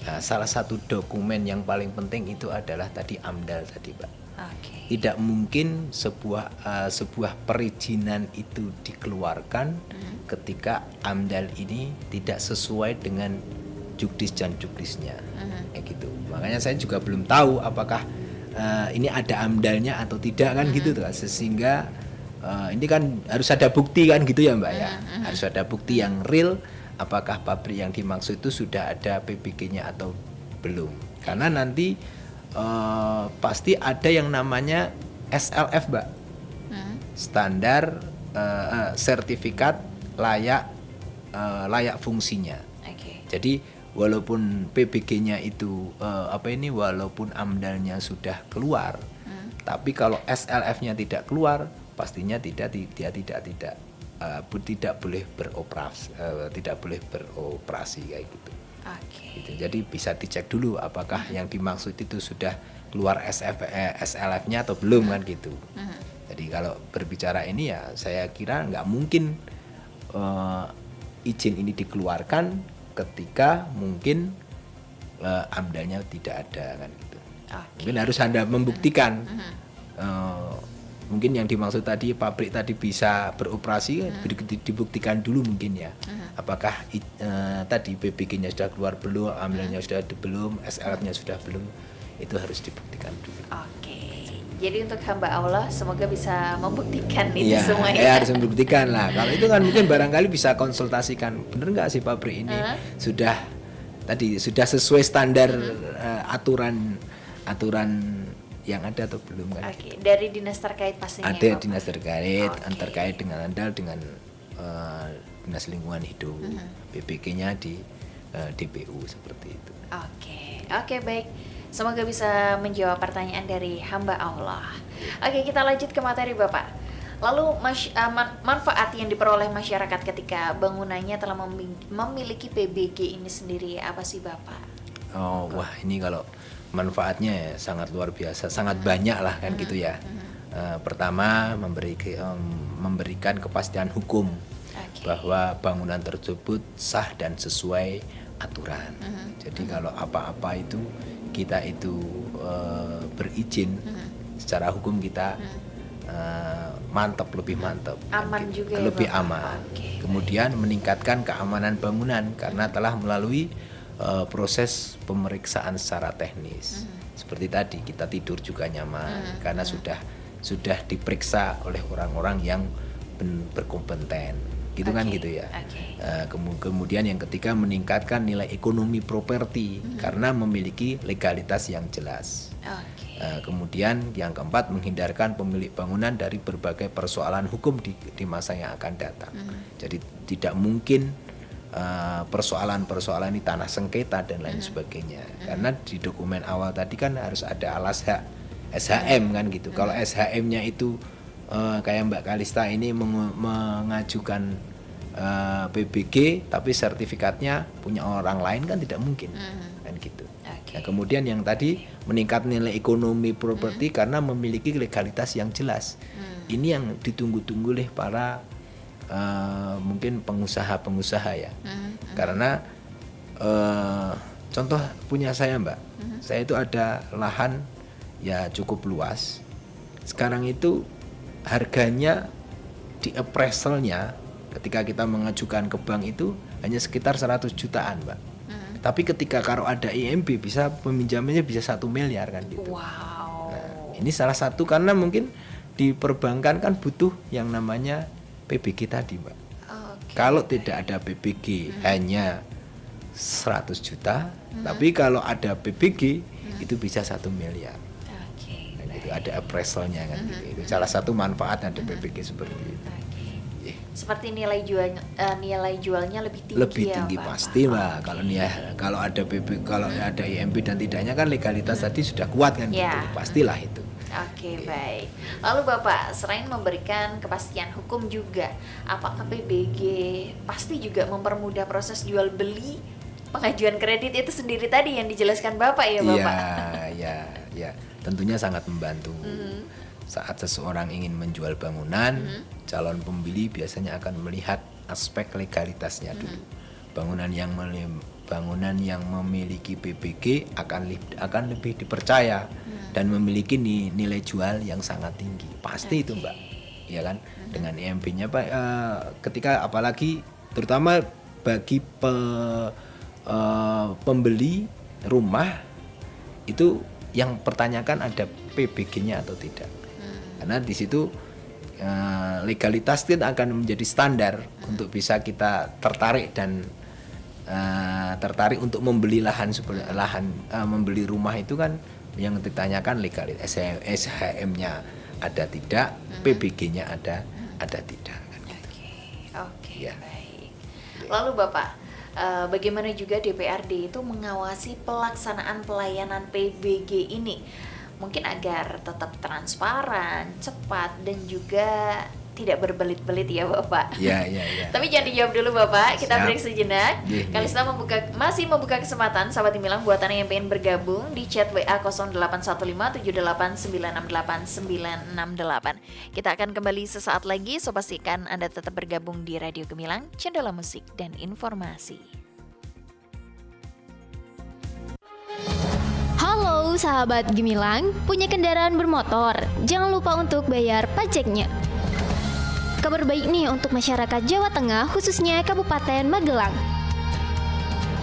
Nah, salah satu dokumen yang paling penting itu adalah tadi AMDAL tadi Mbak. Tidak mungkin sebuah perizinan itu dikeluarkan ketika AMDAL ini tidak sesuai dengan juknis dan juknisnya, kayak gitu. Makanya saya juga belum tahu apakah ini ada AMDALnya atau tidak kan gitu kan. Sehingga ini kan harus ada bukti kan gitu ya Mbak ya. Harus ada bukti yang real apakah pabrik yang dimaksud itu sudah ada PBG-nya atau belum. Karena nanti pasti ada yang namanya SLF Mbak, standar sertifikat layak fungsinya. Jadi walaupun PBG-nya itu walaupun AMDAL-nya sudah keluar, tapi kalau SLF-nya tidak keluar, pastinya tidak boleh beroperasi kayak gitu. Gitu. Jadi bisa dicek dulu apakah yang dimaksud itu sudah keluar SLF-nya atau belum kan gitu. Jadi kalau berbicara ini ya saya kira nggak mungkin izin ini dikeluarkan ketika mungkin AMDAL-nya tidak ada kan gitu. Mungkin harus Anda membuktikan. Mungkin yang dimaksud tadi pabrik tadi bisa beroperasi, dibuktikan dulu mungkin ya. Apakah tadi PBG-nya sudah keluar belum, AMDAL-nya sudah belum, SLF-nya sudah belum, itu harus dibuktikan dulu. Jadi untuk hamba Allah semoga bisa membuktikan itu Iya, semua ya. harus membuktikan lah. Kalau itu kan mungkin barangkali bisa konsultasikan, bener nggak sih pabrik ini sudah sesuai standar aturan yang ada atau belum kan? Dari dinas terkait pastinya. Ada dinas terkait, terkait dengan AMDAL dengan dinas lingkungan hidup, PBG-nya di DPU seperti itu. Oke, baik. Semoga bisa menjawab pertanyaan dari hamba Allah. Kita lanjut ke materi Bapak. Lalu manfaat yang diperoleh masyarakat ketika bangunannya telah memiliki PBG ini sendiri apa sih Bapak? Wah ini kalau manfaatnya ya sangat luar biasa, sangat banyak lah kan gitu ya. Pertama memberikan kepastian hukum bahwa bangunan tersebut sah dan sesuai aturan. Jadi kalau apa-apa itu kita itu berizin secara hukum kita lebih mantap, Aman juga ya, lebih Bapak? aman. Oke, Kemudian meningkatkan keamanan bangunan karena telah melalui proses pemeriksaan secara teknis. Seperti tadi kita tidur juga nyaman karena sudah diperiksa oleh orang-orang yang berkompeten. Gitu kan gitu ya. Kemudian yang ketiga meningkatkan nilai ekonomi properti karena memiliki legalitas yang jelas. Kemudian yang keempat menghindarkan pemilik bangunan dari berbagai persoalan hukum di masa yang akan datang. Jadi tidak mungkin persoalan-persoalan di tanah sengketa dan lain sebagainya. Karena di dokumen awal tadi kan harus ada alas hak SHM kan gitu. Kalau SHM-nya itu kayak Mbak Kalista ini mengajukan PBG tapi sertifikatnya punya orang lain kan tidak mungkin kan gitu. Nah, kemudian yang tadi meningkat nilai ekonomi properti karena memiliki legalitas yang jelas. Ini yang ditunggu-tunggu oleh para mungkin pengusaha-pengusaha ya. Karena contoh punya saya Mbak, saya itu ada lahan ya cukup luas. Sekarang itu harganya di appraisalnya ketika kita mengajukan ke bank itu hanya sekitar 100 jutaan Mbak. Tapi ketika kalau ada IMB bisa peminjamannya bisa 1 miliar kan gitu. Wow. Nah, ini salah satu karena mungkin di perbankan kan butuh yang namanya PBG tadi Mbak. Kalau tidak ada PBG hanya 100 juta, tapi kalau ada PBG itu bisa 1 miliar. Nah, gitu, ada appraisalnya kan gitu. Itu salah satu manfaat ada PBG seperti itu. Seperti nilai jualnya lebih tinggi. Lebih ya, tinggi Pak? pasti Mbak. Kalau ada kalau ada IMB dan tidaknya kan legalitas tadi sudah kuat kan gitu. Pastilah itu. Oke, baik. Lalu Bapak, selain memberikan kepastian hukum juga, apakah PBG pasti juga mempermudah proses jual beli pengajuan kredit itu sendiri tadi yang dijelaskan Bapak ya Bapak? Ya. Tentunya sangat membantu. Saat seseorang ingin menjual bangunan, calon pembeli biasanya akan melihat aspek legalitasnya dulu. Bangunan yang memiliki PBG akan lebih dipercaya dan memiliki nilai jual yang sangat tinggi. Pasti itu Mbak. Ya kan? Dengan IMB-nya Pak ketika apalagi terutama bagi pembeli rumah itu yang pertanyakan ada PBG-nya atau tidak. Karena di situ legalitas itu akan menjadi standar untuk bisa kita tertarik dan tertarik untuk membeli membeli rumah itu kan yang ditanyakan legalitas SHM-nya ada tidak, PBG-nya ada tidak kan gitu. Oke, baik. Lalu Bapak, bagaimana juga DPRD itu mengawasi pelaksanaan pelayanan PBG ini? Mungkin agar tetap transparan, cepat, dan juga tidak berbelit-belit ya Bapak. Ya. Tapi jangan dijawab dulu Bapak, kita break sejenak. Kalista masih membuka kesempatan sahabat Gemilang buat Anda yang pengen bergabung di chat WA 081578968968. Kita akan kembali sesaat lagi, so pastikan Anda tetap bergabung di Radio Gemilang, Cendela Musik dan Informasi. Halo sahabat Gemilang, punya kendaraan bermotor? Jangan lupa untuk bayar pajaknya. Kabar baik nih untuk masyarakat Jawa Tengah, khususnya Kabupaten Magelang.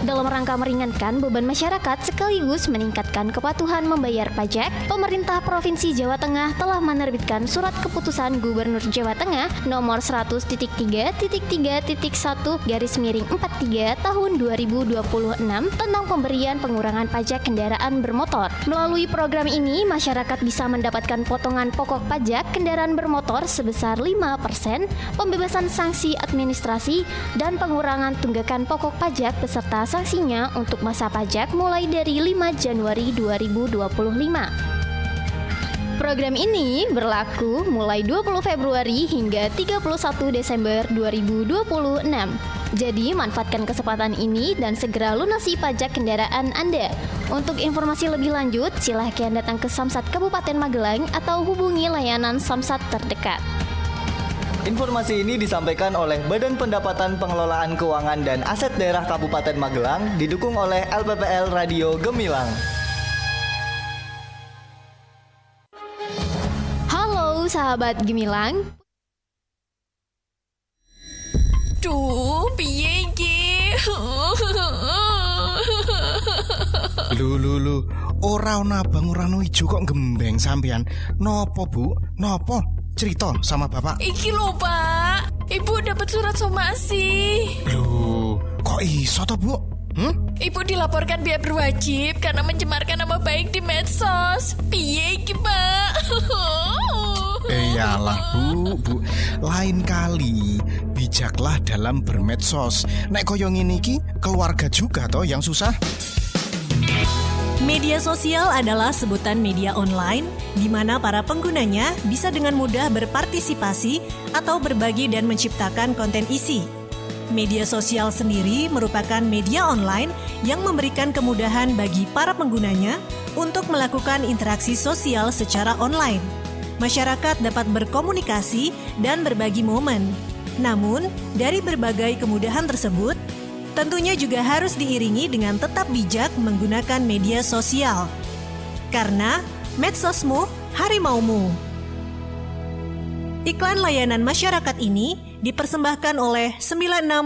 Dalam rangka meringankan beban masyarakat sekaligus meningkatkan kepatuhan membayar pajak, pemerintah Provinsi Jawa Tengah telah menerbitkan surat keputusan Gubernur Jawa Tengah nomor 100.3.1/43 tahun 2026 tentang pemberian pengurangan pajak kendaraan bermotor. Melalui program ini, masyarakat bisa mendapatkan potongan pokok pajak kendaraan bermotor sebesar 5%, pembebasan sanksi administrasi, dan pengurangan tunggakan pokok pajak beserta sanksinya untuk masa pajak mulai dari 5 Januari 2025. Program ini berlaku mulai 20 Februari hingga 31 Desember 2026. Jadi manfaatkan kesempatan ini dan segera lunasi pajak kendaraan Anda. Untuk informasi lebih lanjut, silahkan datang ke Samsat Kabupaten Magelang atau hubungi layanan Samsat terdekat. Informasi ini disampaikan oleh Badan Pendapatan Pengelolaan Keuangan dan Aset Daerah Kabupaten Magelang, didukung oleh LPPL Radio Gemilang. Halo sahabat Gemilang. Duh, piye iki? Lu, ora ono abang ora ono ijo kok gembeng sampean. Nopo, Bu? Nopo? Cerita sama Bapak. Iki lho, Pak. Ibu dapat surat somasi. Loh, kok iso toh, Bu? Ibu dilaporkan pihak berwajib karena mencemarkan nama baik di medsos. Piye iki, Pak? Iyalah, Bu. Lain kali bijaklah dalam bermedsos. Nek koyo ngene iki, keluarga juga toh yang susah. Media sosial adalah sebutan media online di mana para penggunanya bisa dengan mudah berpartisipasi atau berbagi dan menciptakan konten isi. Media sosial sendiri merupakan media online yang memberikan kemudahan bagi para penggunanya untuk melakukan interaksi sosial secara online. Masyarakat dapat berkomunikasi dan berbagi momen. Namun, dari berbagai kemudahan tersebut, tentunya juga harus diiringi dengan tetap bijak menggunakan media sosial. Karena medsosmu, harimaumu. Iklan layanan masyarakat ini dipersembahkan oleh 96.8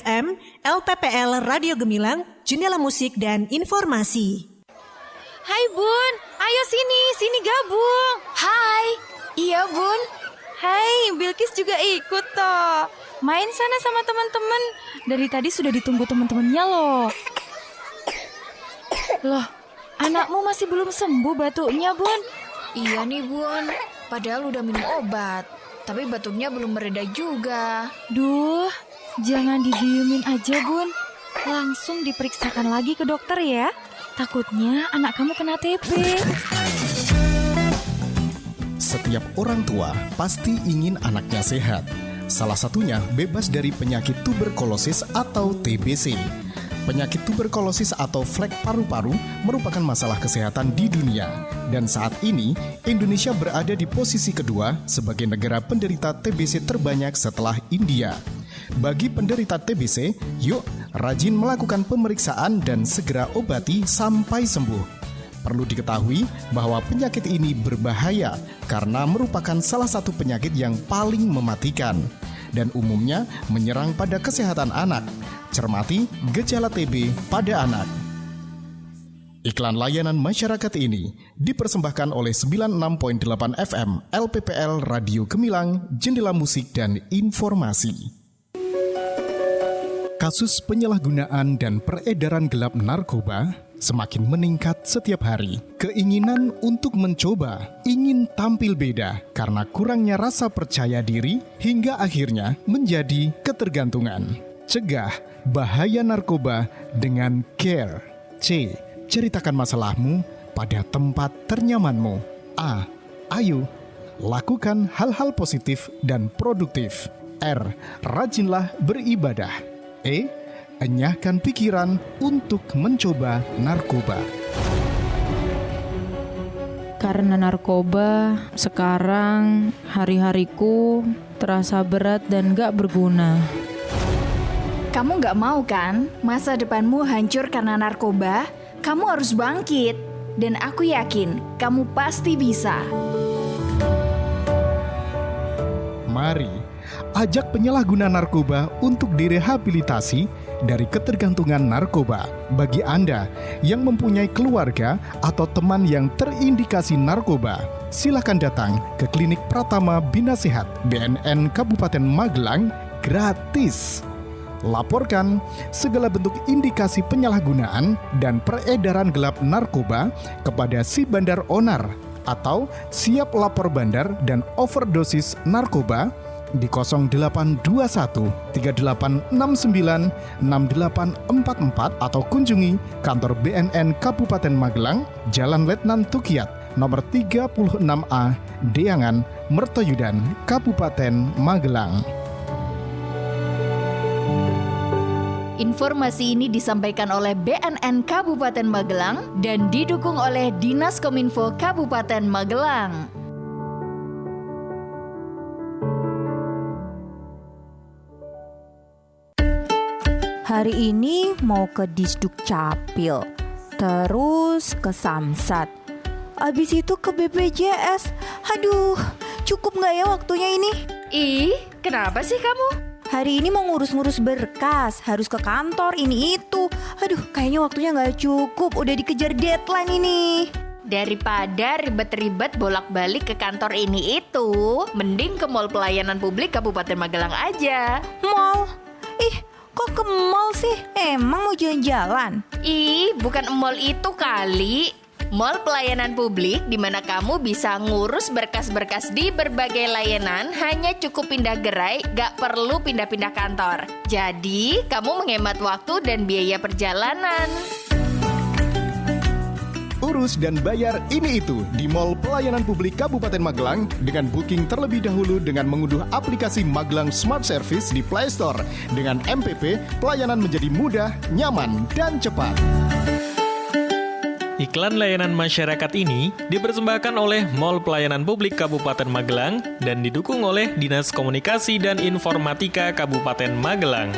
FM LPPL Radio Gemilang, Jendela Musik dan Informasi. Hai, Bun. Ayo sini gabung. Hai. Iya, Bun. Hai, Bilkis juga ikut toh. Main sana sama teman-teman. Dari tadi sudah ditunggu teman-temannya loh. Loh, anakmu masih belum sembuh batuknya, Bun? Iya nih, Bun. Padahal udah minum obat, tapi batuknya belum mereda juga. Duh, jangan didiemin aja, Bun. Langsung diperiksakan lagi ke dokter ya. Takutnya anak kamu kena TB. Setiap orang tua pasti ingin anaknya sehat. Salah satunya bebas dari penyakit tuberkulosis atau TBC. Penyakit tuberkulosis atau flek paru-paru merupakan masalah kesehatan di dunia. Dan saat ini, Indonesia berada di posisi kedua sebagai negara penderita TBC terbanyak setelah India. Bagi penderita TBC, yuk rajin melakukan pemeriksaan dan segera obati sampai sembuh. Perlu diketahui bahwa penyakit ini berbahaya karena merupakan salah satu penyakit yang paling mematikan dan umumnya menyerang pada kesehatan anak. Cermati gejala TB pada anak. Iklan layanan masyarakat ini dipersembahkan oleh 96.8 FM LPPL Radio Gemilang, Jendela Musik dan Informasi. Kasus penyalahgunaan dan peredaran gelap narkoba semakin meningkat setiap hari. Keinginan untuk mencoba, ingin tampil beda karena kurangnya rasa percaya diri hingga akhirnya menjadi ketergantungan. Cegah bahaya narkoba dengan CARE. C. Ceritakan masalahmu pada tempat ternyamanmu. A. Ayo, lakukan hal-hal positif dan produktif. R. Rajinlah beribadah. E. Enyahkan pikiran untuk mencoba narkoba. Karena narkoba, sekarang hari-hariku terasa berat dan gak berguna. Kamu gak mau kan masa depanmu hancur karena narkoba? Kamu harus bangkit. Dan aku yakin kamu pasti bisa. Mari ajak penyalahguna narkoba untuk direhabilitasi dari ketergantungan narkoba. Bagi Anda yang mempunyai keluarga atau teman yang terindikasi narkoba, silakan datang ke Klinik Pratama Bina Sehat BNN Kabupaten Magelang gratis. Laporkan segala bentuk indikasi penyalahgunaan dan peredaran gelap narkoba kepada si bandar onar atau siap lapor bandar dan overdosis narkoba di 0821 3869 6844 atau kunjungi kantor BNN Kabupaten Magelang, Jalan Letnan Tukiat, nomor 36A, Deangan, Mertoyudan, Kabupaten Magelang. Informasi ini disampaikan oleh BNN Kabupaten Magelang dan didukung oleh Dinas Kominfo Kabupaten Magelang. Hari ini mau ke Disduk Capil, terus ke Samsat, abis itu ke BPJS. Aduh, cukup nggak ya waktunya ini? Ih, kenapa sih kamu? Hari ini mau ngurus-ngurus berkas, harus ke kantor ini itu. Aduh, kayaknya waktunya nggak cukup, udah dikejar deadline ini. Daripada ribet-ribet bolak-balik ke kantor ini itu, mending ke Mall Pelayanan Publik Kabupaten Magelang aja. Mall? Ih, kok ke mall sih? Emang mau jalan-jalan? Ih, bukan mall itu kali. Mall Pelayanan Publik di mana kamu bisa ngurus berkas-berkas di berbagai layanan, hanya cukup pindah gerai, gak perlu pindah-pindah kantor. Jadi, kamu menghemat waktu dan biaya perjalanan. Urus dan bayar ini itu di Mall Pelayanan Publik Kabupaten Magelang dengan booking terlebih dahulu dengan mengunduh aplikasi Magelang Smart Service di Play Store. Dengan MPP, pelayanan menjadi mudah, nyaman, dan cepat. Iklan layanan masyarakat ini dipersembahkan oleh Mall Pelayanan Publik Kabupaten Magelang dan didukung oleh Dinas Komunikasi dan Informatika Kabupaten Magelang.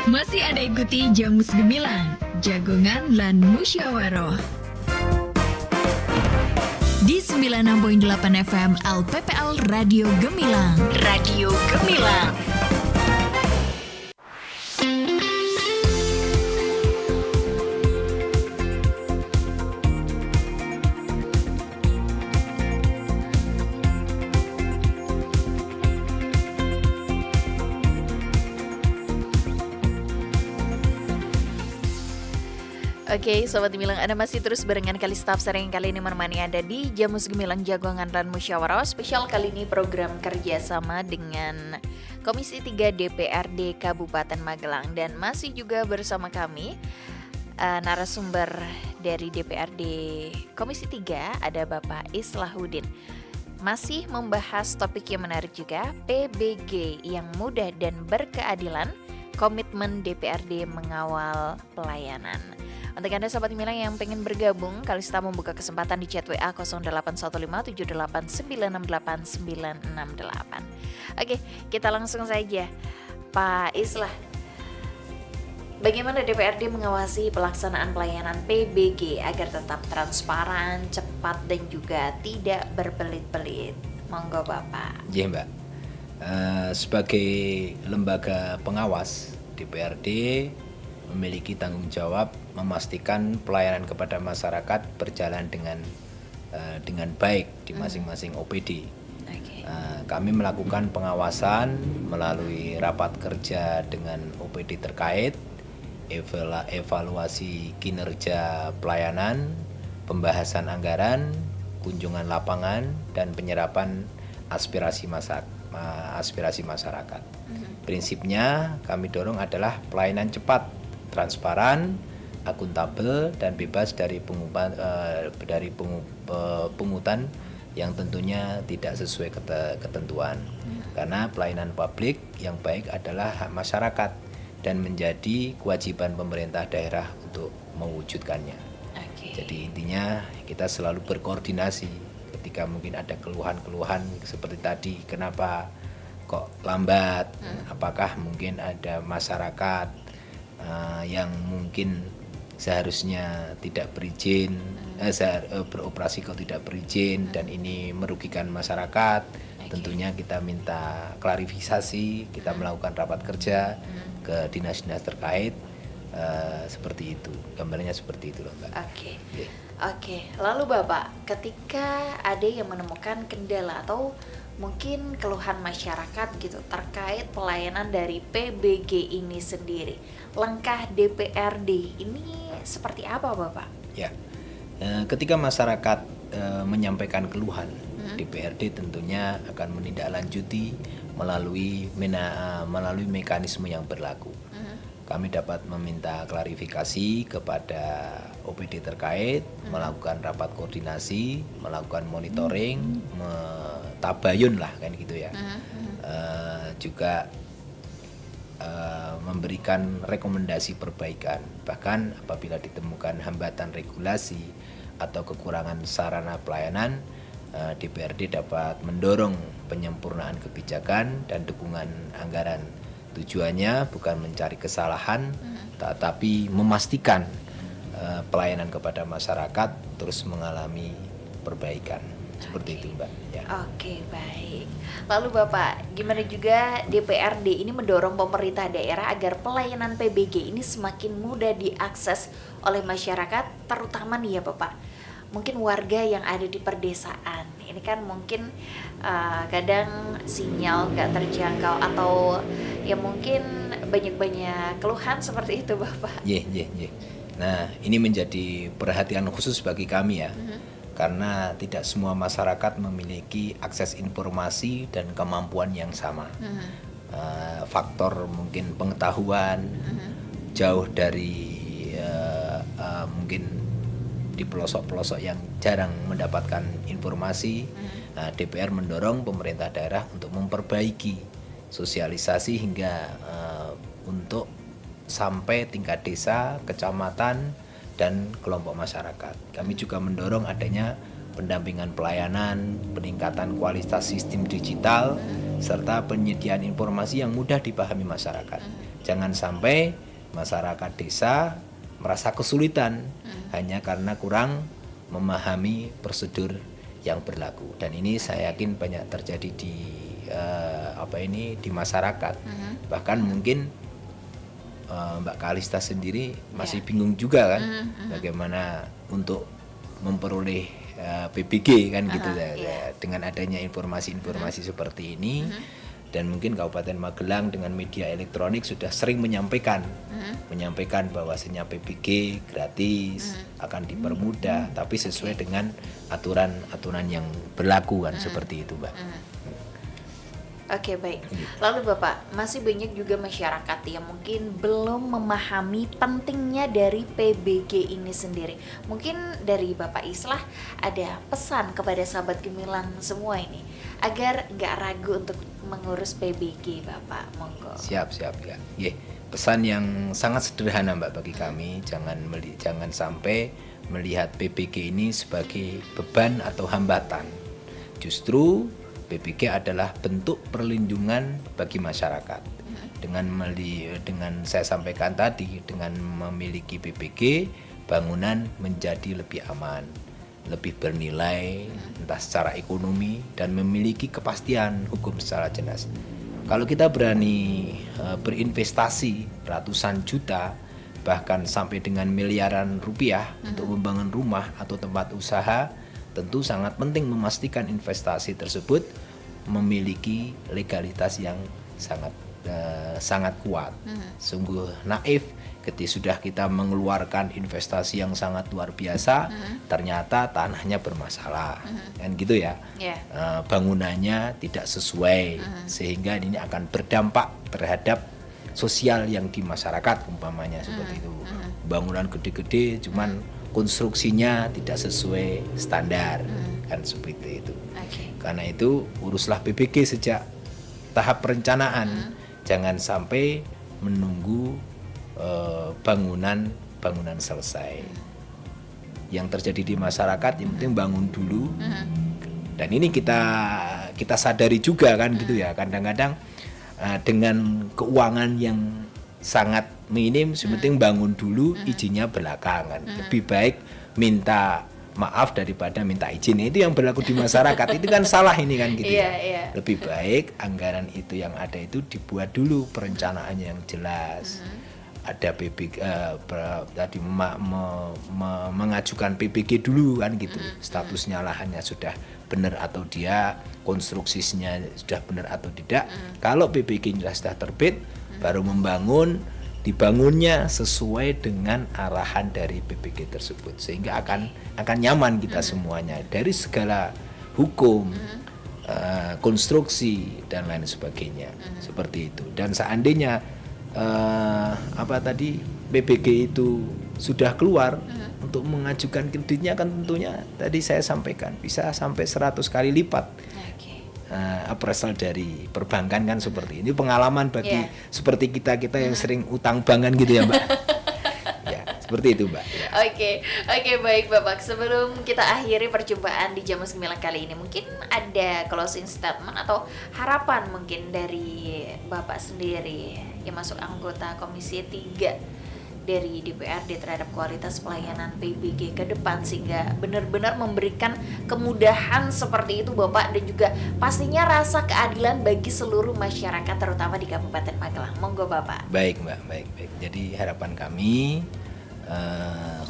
Masih Anda ikuti Jamus Gemilang, Jagongan lan Musyawaroh. Di 96.8 FM LPPL Radio Gemilang. Radio Gemilang. Oke, Sobat Gemilang, Anda masih terus barengan Kalista Absar yang kali ini menemani Anda di Jamus Gemilang Jagongan dan Musyawarah. Spesial kali ini program kerjasama dengan Komisi 3 DPRD Kabupaten Magelang. Dan masih juga bersama kami narasumber dari DPRD Komisi 3 ada Bapak Islahuddin. Masih membahas topik yang menarik juga, PBG yang mudah dan berkeadilan, komitmen DPRD mengawal pelayanan. Untuk Anda Sobat Gemilang yang pengen bergabung, Kalista membuka kesempatan di chat WA 081578689668. Oke, kita langsung saja. Pak Islah, bagaimana DPRD mengawasi pelaksanaan pelayanan PBG agar tetap transparan, cepat, dan juga tidak berbelit-belit? Monggo Bapak. Iya Mbak, sebagai lembaga pengawas, DPRD memiliki tanggung jawab memastikan pelayanan kepada masyarakat berjalan dengan baik di masing-masing OPD. Kami melakukan pengawasan melalui rapat kerja dengan OPD terkait, evaluasi kinerja pelayanan, pembahasan anggaran, kunjungan lapangan, dan penyerapan aspirasi masyarakat. Prinsipnya kami dorong adalah pelayanan cepat, transparan, akuntabel, dan bebas dari pungutan yang tentunya tidak sesuai ketentuan. Karena pelayanan publik yang baik adalah hak masyarakat dan menjadi kewajiban pemerintah daerah untuk mewujudkannya. Jadi intinya kita selalu berkoordinasi ketika mungkin ada keluhan-keluhan seperti tadi, kenapa kok lambat, apakah mungkin ada masyarakat yang mungkin seharusnya tidak berizin, beroperasi kalau tidak berizin, dan ini merugikan masyarakat. Tentunya kita minta klarifikasi, kita melakukan rapat kerja ke dinas-dinas terkait, seperti itu. Gambarnya seperti itu loh Mbak. Oke. Lalu Bapak, ketika ada yang menemukan kendala atau mungkin keluhan masyarakat gitu terkait pelayanan dari PBG ini sendiri, langkah DPRD ini seperti apa Bapak? Ya, ketika masyarakat menyampaikan keluhan, DPRD tentunya akan menindaklanjuti melalui mekanisme yang berlaku. Kami dapat meminta klarifikasi kepada OPD terkait, melakukan rapat koordinasi, melakukan monitoring, tabayun lah kan gitu ya. Juga memberikan rekomendasi perbaikan. Bahkan apabila ditemukan hambatan regulasi atau kekurangan sarana pelayanan, DPRD dapat mendorong penyempurnaan kebijakan dan dukungan anggaran. Tujuannya bukan mencari kesalahan, tetapi memastikan pelayanan kepada masyarakat terus mengalami perbaikan. Seperti itu Mbak. Ya. Oke, baik. Lalu Bapak, gimana juga DPRD ini mendorong pemerintah daerah agar pelayanan PBG ini semakin mudah diakses oleh masyarakat, terutama nih ya Bapak, mungkin warga yang ada di perdesaan. Ini kan mungkin kadang sinyal gak terjangkau atau ya mungkin banyak keluhan seperti itu Bapak. Iya. Nah, ini menjadi perhatian khusus bagi kami ya. Karena tidak semua masyarakat memiliki akses informasi dan kemampuan yang sama. Faktor mungkin pengetahuan, jauh dari mungkin di pelosok-pelosok yang jarang mendapatkan informasi. DPR mendorong pemerintah daerah untuk memperbaiki sosialisasi hingga untuk sampai tingkat desa, kecamatan, dan kelompok masyarakat. Kami juga mendorong adanya pendampingan pelayanan, peningkatan kualitas sistem digital, serta penyediaan informasi yang mudah dipahami masyarakat. Jangan sampai masyarakat desa merasa kesulitan hanya karena kurang memahami prosedur yang berlaku. Dan ini saya yakin banyak terjadi di masyarakat. Bahkan mungkin Mbak Kalista sendiri masih bingung juga kan bagaimana untuk memperoleh PBG kan gitu ya. Dengan adanya informasi-informasi seperti ini Dan mungkin Kabupaten Magelang dengan media elektronik sudah sering menyampaikan bahwasanya PBG gratis, akan dipermudah, tapi sesuai dengan aturan-aturan yang berlaku kan, seperti itu, Mbak. Oke, baik. Lalu Bapak, masih banyak juga masyarakat yang mungkin belum memahami pentingnya dari PBG ini sendiri. Mungkin dari Bapak Islah ada pesan kepada sahabat Gemilang semua ini agar nggak ragu untuk mengurus PBG, Bapak. Monggo. Siap ya. Pesan yang sangat sederhana, Mbak, bagi kami, jangan sampai melihat PBG ini sebagai beban atau hambatan. Justru PBG adalah bentuk perlindungan bagi masyarakat. Dengan saya sampaikan tadi, dengan memiliki PBG, bangunan menjadi lebih aman, lebih bernilai, entah secara ekonomi, dan memiliki kepastian hukum secara jelas. Kalau kita berani berinvestasi ratusan juta, bahkan sampai dengan miliaran rupiah untuk membangun rumah atau tempat usaha, tentu sangat penting memastikan investasi tersebut memiliki legalitas yang sangat kuat. Sungguh naif ketika sudah kita mengeluarkan investasi yang sangat luar biasa, ternyata tanahnya bermasalah, kan gitu ya. Bangunannya tidak sesuai, sehingga ini akan berdampak terhadap sosial yang di masyarakat, umpamanya seperti itu. Bangunan gede-gede, cuman konstruksinya tidak sesuai standar, kan seperti itu. Karena itu uruslah PBG sejak tahap perencanaan, jangan sampai menunggu bangunan selesai. Yang terjadi di masyarakat yang penting bangun dulu, dan ini kita sadari juga kan gitu ya. Kadang-kadang dengan keuangan yang sangat minim, sepenting bangun dulu, izinnya belakangan. Lebih baik minta maaf daripada minta izin. Itu yang berlaku di masyarakat. Itu kan salah ini kan gitu ya. Lebih baik anggaran itu yang ada itu dibuat dulu perencanaan yang jelas. Ada PBG tadi mengajukan PBG dulu kan gitu. Statusnya lahannya sudah benar atau dia konstruksinya sudah benar atau tidak. Kalau PBG-nya sudah terbit, baru dibangunnya sesuai dengan arahan dari PBG tersebut, sehingga akan nyaman kita semuanya dari segala hukum, konstruksi dan lain sebagainya, seperti itu. Dan seandainya PBG itu sudah keluar, untuk mengajukan kreditnya kan tentunya tadi saya sampaikan bisa sampai 100 kali lipat. Appraisal dari perbankan kan seperti ini. Pengalaman bagi seperti kita yang sering utang bankan gitu ya, Mbak. Ya, seperti itu, Mbak. Ya. Oke, baik Bapak. Sebelum kita akhiri perjumpaan di Jamus Gemilang kali ini, mungkin ada closing statement atau harapan mungkin dari Bapak sendiri yang masuk anggota Komisi 3 dari DPRD terhadap kualitas pelayanan PBG ke depan, sehingga benar-benar memberikan kemudahan seperti itu Bapak, dan juga pastinya rasa keadilan bagi seluruh masyarakat terutama di Kabupaten Magelang. Monggo Bapak. Baik Mbak, baik. Jadi harapan kami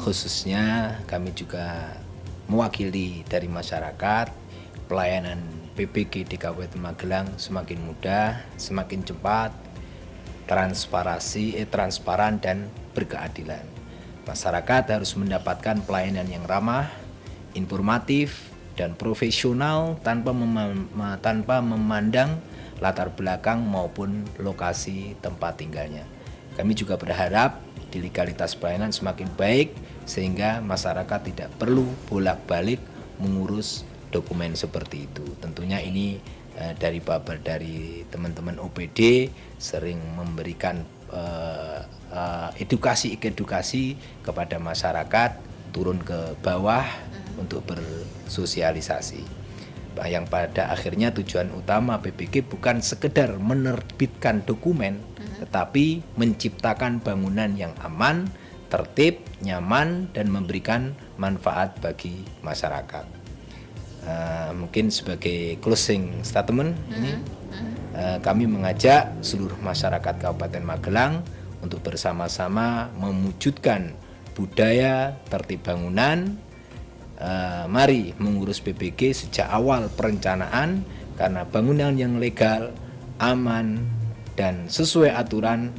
khususnya kami juga mewakili dari masyarakat, pelayanan PBG di Kabupaten Magelang semakin mudah, semakin cepat, transparan dan berkeadilan. Masyarakat harus mendapatkan pelayanan yang ramah, informatif dan profesional tanpa memandang latar belakang maupun lokasi tempat tinggalnya. Kami juga berharap legalitas pelayanan semakin baik sehingga masyarakat tidak perlu bolak-balik mengurus dokumen seperti itu. Tentunya ini dari teman-teman OPD sering memberikan edukasi kepada masyarakat, turun ke bawah untuk bersosialisasi. Yang pada akhirnya tujuan utama PBG bukan sekedar menerbitkan dokumen, tetapi menciptakan bangunan yang aman, tertib, nyaman, dan memberikan manfaat bagi masyarakat. Mungkin sebagai closing statement ini, kami mengajak seluruh masyarakat Kabupaten Magelang untuk bersama-sama mewujudkan budaya tertib bangunan. Mari mengurus PBG sejak awal perencanaan, karena bangunan yang legal aman, dan sesuai aturan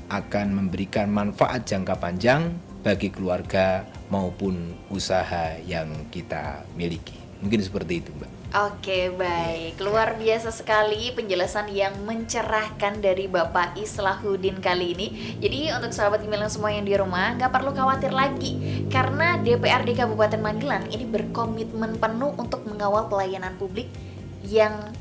akan memberikan manfaat jangka panjang bagi keluarga maupun usaha yang kita miliki. Mungkin seperti itu, Mbak. Oke, baik. Luar biasa sekali penjelasan yang mencerahkan dari Bapak Islahuddin kali ini. Jadi untuk sahabat Gemilang semua yang di rumah, nggak perlu khawatir lagi, karena DPRD Kabupaten Magelang ini berkomitmen penuh untuk mengawal pelayanan publik yang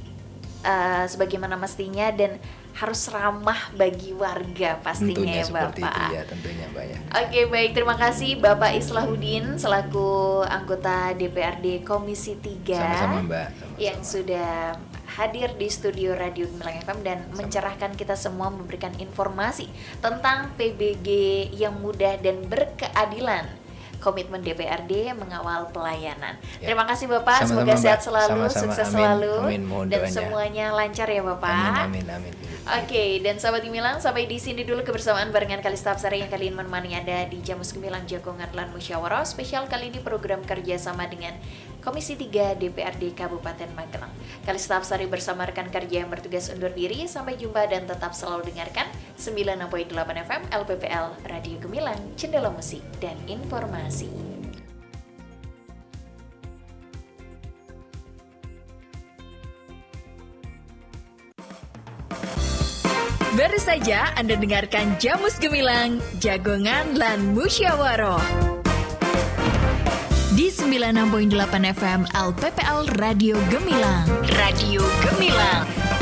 sebagaimana mestinya dan harus ramah bagi warga pastinya. Tentunya ya seperti Bapak. itu ya, tentunya Mbak ya. Oke, baik, terima kasih Bapak Islahuddin selaku anggota DPRD Komisi 3 Sama-sama Mbak. yang sudah hadir di studio Radio Gemilang FM dan mencerahkan kita semua, memberikan informasi tentang PBG yang mudah dan berkeadilan. Komitmen DPRD mengawal pelayanan. Ya. Terima kasih Bapak, Sama-sama, semoga Mbak. sehat selalu, Sama-sama, sukses amin. selalu, Amin, mohon dan doanya. semuanya lancar ya Bapak. Amin. Oke, dan sahabat Gemilang, sampai di sini dulu kebersamaan barengan Kalista Absari yang kali ini menemani Anda di Jamus Gemilang Jagongan Lan Musyawarah. Spesial kali ini program kerjasama dengan Komisi 3 DPRD Kabupaten Magelang. Kalista Absari bersama rekan kerja yang bertugas undur diri. Sampai jumpa dan tetap selalu dengarkan 96.8 FM LPPL Radio Gemilang, Jendela Musik dan Informasi. Baru saja Anda dengarkan Jamus Gemilang, Jagongan Lan Musyawarah. Di 96.8 FM LPPL Radio Gemilang. Radio Gemilang.